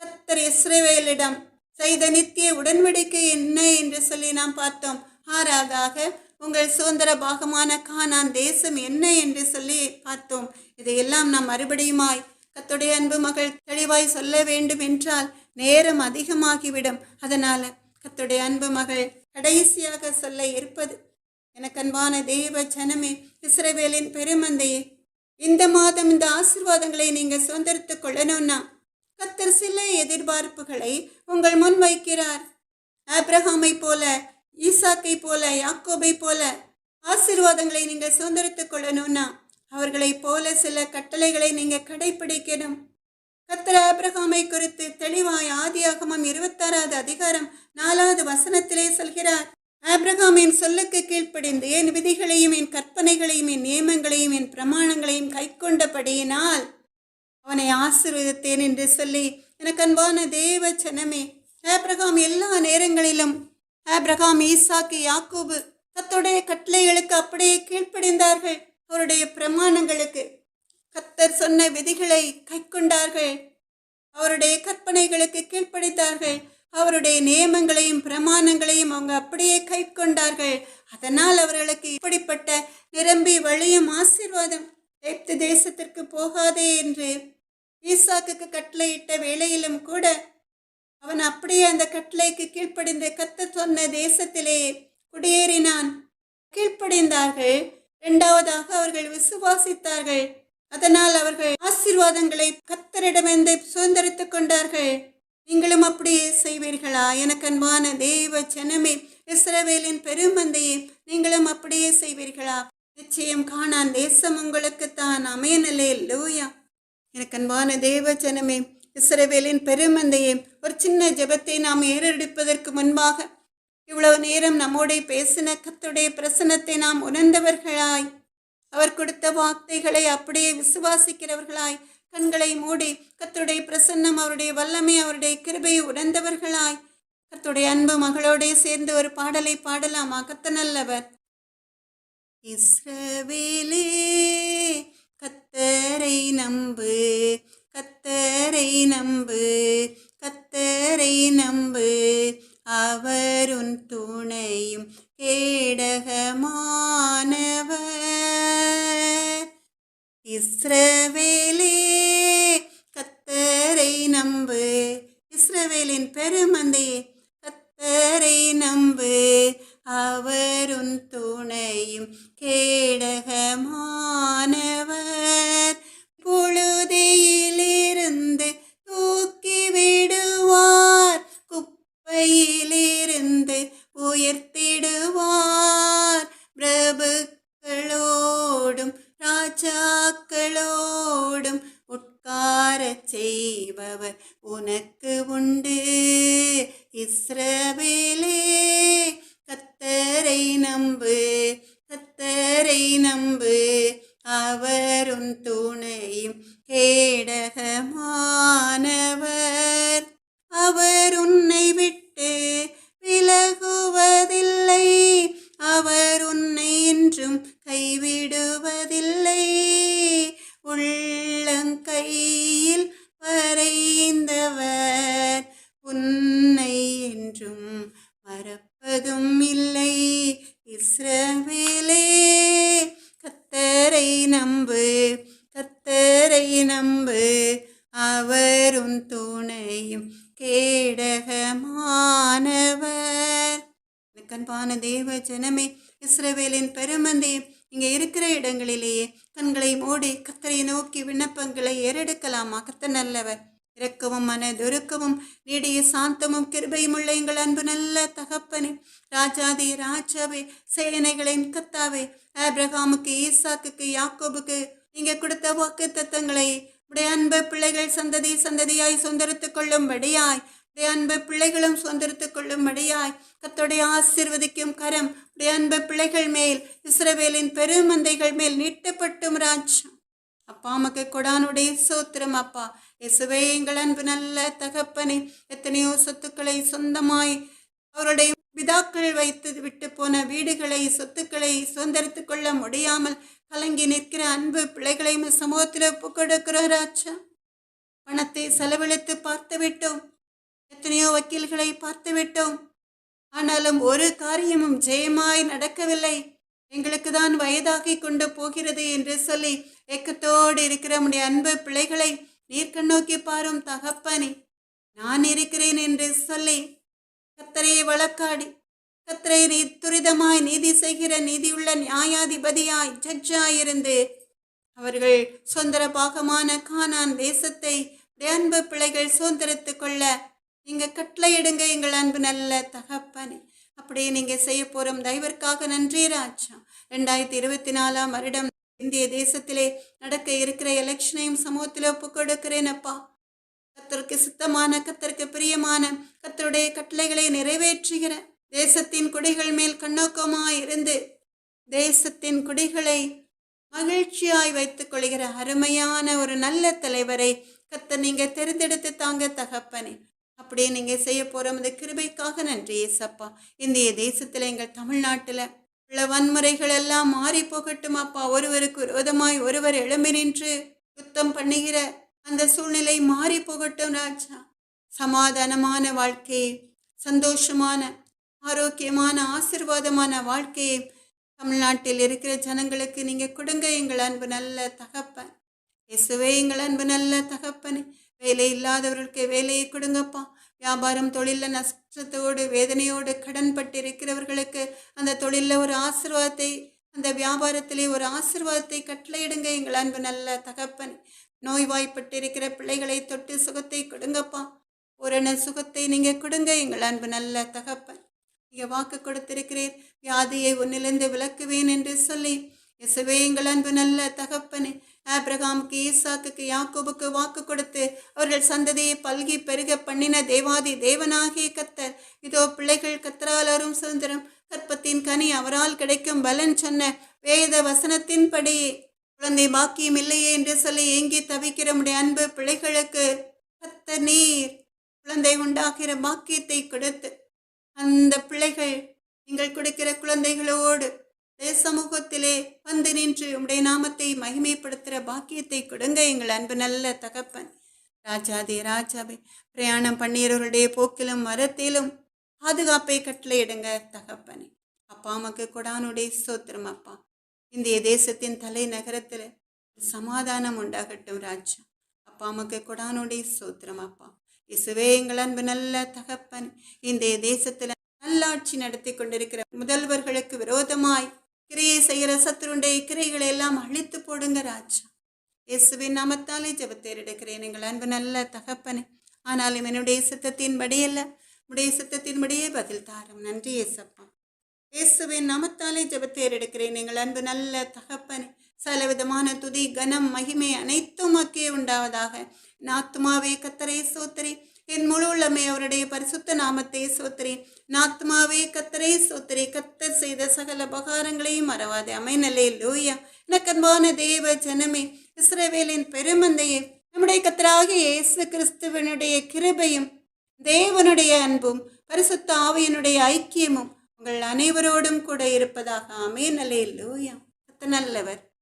கர்த்தர் இஸ்ரவேலிடம் செய்த நித்திய உடன்படிக்கை என்ன என்று சொல்லி நாம் பார்த்தோம். 6வதாக உங்கள் சுதந்திர பாகமான கானான் தேசம் என்ன என்று சொல்லி பார்த்தோம். இதையெல்லாம் நாம் மறுபடியுமாய் கர்த்தருடைய அன்பு மகள் தெளிவாய் சொல்ல வேண்டும் என்றால் நேரம் அதிகமாகிவிடும். அதனால கர்த்தருடைய அன்பு மகள் கடைசியாக சொல்ல இருப்பது, எனக்கு அன்பான தேவ ஜனமே, இஸ்ரவேலின் பெருமந்தையே, இந்த மாதம் இந்த ஆசீர்வாதங்களை நீங்கள் சுதந்திரத்துக் கொள்ளணும்னா கர்த்தர் சில எதிர்பார்ப்புகளை உங்கள் முன் வைக்கிறார். ஆபிரகாமை போல, ஈசாக்கை போல, யாக்கோபை போல ஆசீர்வாதங்களை நீங்கள் சுதந்திரத்துக் கொள்ளணும்னா அவர்களை போல சில கட்டளைகளை நீங்க கடைபிடிக்கணும். கர்த்தர் ஆபிரகாமை குறித்து தெளிவாய் ஆதியாகமம் 26 அதிகாரம் 4வது வசனத்திலே சொல்கிறார். ஆபிரகாமின் சொல்லுக்கு கீழ்ப்படிந்து என் விதிகளையும் என் கற்பனைகளையும் என் நியமங்களையும் என் பிரமாணங்களையும் கைக்கொண்டபடியினால் அவனை ஆசீர்வதித்தேன் என்று சொல்லி, எனக்கு அன்பான தேவ ஜனமே, ஆபிரகாம் எல்லா நேரங்களிலும் ஆபிரகாம், ஈசாக்கு, யாக்கோபு கர்த்தருடைய கட்டளைகளுக்கு அப்படியே கீழ்ப்படிந்தார்கள். அவருடைய பிரமாணங்களுக்கு, கர்த்தர் சொன்ன விதிகளை கைக்கொண்டார்கள். அவருடைய கற்பனைகளுக்கு கீழ்ப்படித்தார்கள். அவருடைய நியமங்களையும் பிரமாணங்களையும் அவங்க அப்படியே கைக்கொண்டார்கள். அதனால் அவர்களுக்கு இப்படிப்பட்ட நிரம்பி வழியும் ஆசீர்வாதம். எகிப்து தேசத்திற்கு போகாதே என்று ஈசாக்குக்கு கட்டளையிட்ட வேளையிலும் கூட அவன் அப்படியே அந்த கட்டளைக்கு கீழ்ப்படிந்து கர்த்தர் சொன்ன தேசத்திலே குடியேறினான். கீழ்ப்படிந்தார்கள். 2வதாக அவர்கள் விசுவாசித்தார்கள். அதனால் அவர்கள் ஆசீர்வாதங்களை கர்த்தரிடமிருந்து சுதந்திரித்துக் கொண்டார்கள். நீங்களும் அப்படியே செய்வீர்களா? எனக்கு அன்பான தேவ ஜனமே, இஸ்ரவேலின் பெருமந்தையே, நீங்களும் அப்படியே செய்வீர்களா? நிச்சயம் கானான் தேசம் உங்களுக்குத்தான். ஆமென், அல்லேலூயா. எனக்கு அன்பான தேவ ஜனமே, இஸ்ரவேலின் பெருமந்தையே, ஒரு சின்ன ஜெபத்தை நாம் ஏறெடுப்பதற்கு முன்பாக இவ்வளவு நேரம் நம்மோட பேசின கர்த்தருடைய பிரசன்னத்தை நாம் உணர்ந்தவர்களாய், அவர் கொடுத்த வார்த்தைகளை அப்படியே விசுவாசிக்கிறவர்களாய், கண்களை மூடி கர்த்தருடைய பிரசன்னம், அவருடைய வல்லமை, அவருடைய கிருபையை உணர்ந்தவர்களாய் கர்த்தருடைய அன்பு மகளோட சேர்ந்து ஒரு பாடலை பாடலாமா? கர்த்தர் நல்லவர். இஸ்ரவேலே கர்த்தரை நம்பு, கர்த்தரை நம்பு, கர்த்தரை நம்பு, அவர் உன் துணையும் கேடகமானவர். இஸ்ரவேலே கர்த்தரை நம்பு, மக்களோடும் உட்காரச் செய்பவர் உனக்கு உண்டு. இஸ்ரவேலே கர்த்தரை நம்பு, கர்த்தரை நம்பு, அவர் உன் துணையும் கேடகமானவர். அவர் உன்னை விட்டு விலகுவதில்லை, அவர் உன்னை என்றும் கைவிடுவதில்லை. உள்ளங்கையில் வரைந்தவர் உன்னை என்றும் மறப்பதும் இல்லை. இஸ்ரவேலே கர்த்தரை நம்பு, கர்த்தரை நம்பு, அவர் உன் துணையும் கேடகமானவர். கண்பான தேவ ஜனமே, இஸ்ரவேலின் பெருமந்தே, இங்கே இருக்கிற இடங்களிலேயே கண்களை மூடி கர்த்தரை நோக்கி விண்ணப்பங்களை ஏறெடுக்கலாமா? கர்த்தர் நல்லவர், இரக்கமும் மனதுருக்கமும் நீடிய சாந்தமும் கிருபையும் உள்ள எங்கள் அன்பு நல்ல தகப்பனே, ராஜாதி ராஜாவே, சேனைகளின் கர்த்தாவே, ஆபிரகாமுக்கு, ஈசாக்குக்கு, யாக்கோபுக்கு நீங்க கொடுத்த வாக்கு தத்தங்களை உடைய அன்பு பிள்ளைகள் சந்ததி சந்ததியாய் சொந்தரித்துக் கொள்ளும்படியாய், உடைய அன்பு பிள்ளைகளும் சொந்தரித்துக் கொள்ளும்படியாய் கர்த்தருடைய ஆசீர்வதிக்கும் கரம் உடைய அன்பு பிள்ளைகள் மேல், இஸ்ரவேலின் பெருமந்தைகள் மேல் நீட்டப்பட்டும் ராஜா. அப்பா உமக்கு கொடானுடைய சோத்திரம் அப்பா. இயேசுவே எங்கள் அன்பு நல்ல தகப்பனே, எத்தனையோ சொத்துக்களை சொந்தமாய் அவருடைய பிதாக்கள் வைத்து விட்டு போன வீடுகளை சொத்துக்களை சுதந்திரித்துக் கொள்ள முடியாமல் கலங்கி நிற்கிற அன்பு பிள்ளைகளை சமூகத்தில் ஒப்புக் கொடுக்கிறோம் ராஜா. பணத்தை செலவழித்து பார்த்து விட்டோம், எத்தனையோ வக்கீல்களை பார்த்து விட்டோம், ஆனாலும் ஒரு காரியமும் ஜெயமாய் நடக்கவில்லை. எங்களுக்கு தான் வயதாகி கொண்டு போகிறது என்று சொல்லி ஏக்கத்தோடு இருக்கிற உடைய அன்பு பிள்ளைகளை நீர் கண்ணோக்கி பாரும் தகப்பனே. நான் இருக்கிறேன் என்று சொல்லி கர்த்தரை வழக்காடி கர்த்தரை நீ துரிதமாய் நீதி செய்கிற நீதியுள்ள நியாயாதிபதியாய் ஜட்ஜாயிருந்து அவர்கள் சுதந்திர பாகமான கானான் தேசத்தை அன்பு பிள்ளைகள் சுதந்திரத்து கொள்ள நீங்க கட்டளையிடுங்க எங்கள் அன்பு நல்ல தகப்பனே. அப்படியே நீங்க செய்ய போறோம் தயவிற்காக நன்றி ராஜா. 2024 வருடம் இந்திய தேசத்திலே நடக்க இருக்கிற எலெக்ஷனையும் சமூகத்தில் ஒப்புக் கொடுக்கிறேன் அப்பா. கர்த்தருக்கு சித்தமான, கர்த்தருக்கு பிரியமான, கர்த்தருடைய கட்டளைகளை நிறைவேற்றுகிற தேசத்தின் குடிகள் மேல் கண்ணோக்கமாய் இருந்து தேசத்தின் குடிகளை மகிழ்ச்சியாய் வைத்துக் கொள்கிற அருமையான ஒரு நல்ல தலைவரை கர்த்தர் நீங்க தெரிந்தெடுத்து தாங்க தகப்பனே. அப்படியே நீங்க செய்ய போற இந்த கிருபைக்காக நன்றி ஏசப்பா. இந்திய தேசத்துல எங்கள் தமிழ்நாட்டுல உள்ள வன்முறைகள் எல்லாம் மாறி போகட்டும் அப்பா. ஒருவருக்கு விரோதமாய் ஒருவர் எழும்பி நின்று யுத்தம் பண்ணுகிற அந்த சூழ்நிலை மாறி போகட்டும் ராஜா. சமாதானமான வாழ்க்கையை, சந்தோஷமான, ஆரோக்கியமான, ஆசீர்வாதமான வாழ்க்கையை தமிழ்நாட்டில் இருக்கிற ஜனங்களுக்கு நீங்க கொடுங்க எங்கள் அன்பு நல்ல தகப்பன். இயேசுவே எங்கள் அன்பு நல்ல தகப்பனே. வேலை இல்லாதவர்களுக்கு வேலையை கொடுங்கப்பா. வியாபாரம் தொழிலில் நஷ்டத்தோடு வேதனையோடு கடன்பட்டு இருக்கிறவர்களுக்கு அந்த தொழிலில் ஒரு ஆசீர்வாதத்தை, அந்த வியாபாரத்திலே ஒரு ஆசீர்வாதத்தை கட்டளையிடுங்க எங்கள் அன்பு நல்ல தகப்பன். நோய்வாய்ப்பட்டு இருக்கிற பிள்ளைகளை தொட்டு சுகத்தை கொடுங்கப்பா. பூரண சுகத்தை நீங்க கொடுங்க எங்கள் அன்பு நல்ல தகப்பன். நீங்க வாக்கு கொடுத்திருக்கிறீர், வியாதியை உன்னிலிருந்து விலக்குவேன் என்று சொல்லி. இயேசுவே எங்கள் அன்பு நல்ல தகப்பனே, ஆபிரகாமுக்கு, ஈசாக்குக்கு, யாக்கோபுக்கு வாக்கு கொடுத்து அவர்கள் சந்ததியை பல்கி பெருக பண்ணின தேவாதி தேவனாகிய கர்த்தர் இதோ பிள்ளைகள் கர்த்தரால் அரும் சுதந்திரம், கற்பத்தின் கனி அவரால் கிடைக்கும் பலன் சொன்ன வேத வசனத்தின்படி குழந்தை பாக்கியம் இல்லையே என்று சொல்லி ஏங்கி தவிக்கிற உடைய அன்பு பிள்ளைகளுக்கு கர்த்தர் நீர் குழந்தை உண்டாகிற பாக்கியத்தை கொடுத்து அந்த பிள்ளைகள் நீங்கள் கொடுக்கிற குழந்தைகளோடு சமூகத்திலே வந்து நின்று உடைய நாமத்தை மகிமைப்படுத்துகிற பாக்கியத்தை கொடுங்க எங்கள் அன்பு நல்ல தகப்பன். ராஜாதே ராஜாவே, பிரயாணம் பண்ணியவர்களுடைய போக்கிலும் மரத்திலும் பாதுகாப்பை கட்டளையிடுங்க தகப்பனே. அப்பா அம்மாக்கு கொடானுடைய சோத்திரம் அப்பா. இந்திய தேசத்தின் தலைநகரத்தில் சமாதானம் உண்டாகட்டும் ராஜா. அப்பா அம்மாக்கு கொடானுடைய சோத்திரம் அப்பா. இயேசுவே எங்கள் அன்பு நல்ல தகப்பன். இந்திய தேசத்தில் நல்லாட்சி நடத்தி கொண்டிருக்கிற முதல்வர்களுக்கு விரோதமாய் கிரியை செய்கிற சத்துருடைய கிரைகளை எல்லாம் அழித்து போடுங்க ராஜா. இயேசுவின் நாமத்தாலே ஜெபத்தை எடுக்கிறேன் எங்கள் அன்பு நல்ல தகப்பனே. ஆனாலும் என்னுடைய சித்தத்தின்படி அல்ல, உடைய சித்தத்தின்படியே பதில் தாரும். நன்றி ஏசப்பா. இயேசுவின் நாமத்தாலே ஜெபத்தை எடுக்கிறேன் எங்கள் அன்பு நல்ல தகப்பனே. சகலவிதமான துதி கனம் மகிமை அனைத்தும் உமக்கே உண்டாவதாக. என் ஆத்துமாவே கர்த்தரை ஸ்தோத்திரி, என் முழு உள்ளமே அவருடைய பரிசுத்த நாமத்தை ஸ்தோத்திரி. என் ஆத்துமாவே கர்த்தரை ஸ்தோத்திரி, கர்த்தர் செய்த சகல உபகாரங்களையும் மறவாதே. ஆமென். அல்லேலூயா. எனக்கு அன்பான தேவ ஜனமே, இஸ்ரவேலின் பெருமந்தையே, நம்முடைய கர்த்தராகிய இயேசு கிறிஸ்துவனுடைய கிருபையும் தேவனுடைய அன்பும் பரிசுத்த ஆவியினுடைய ஐக்கியமும் உங்கள் அனைவரோடும் கூட இருப்பதாக. ஆமென். அல்லேலூயா. கர்த்தர் நல்லவர்.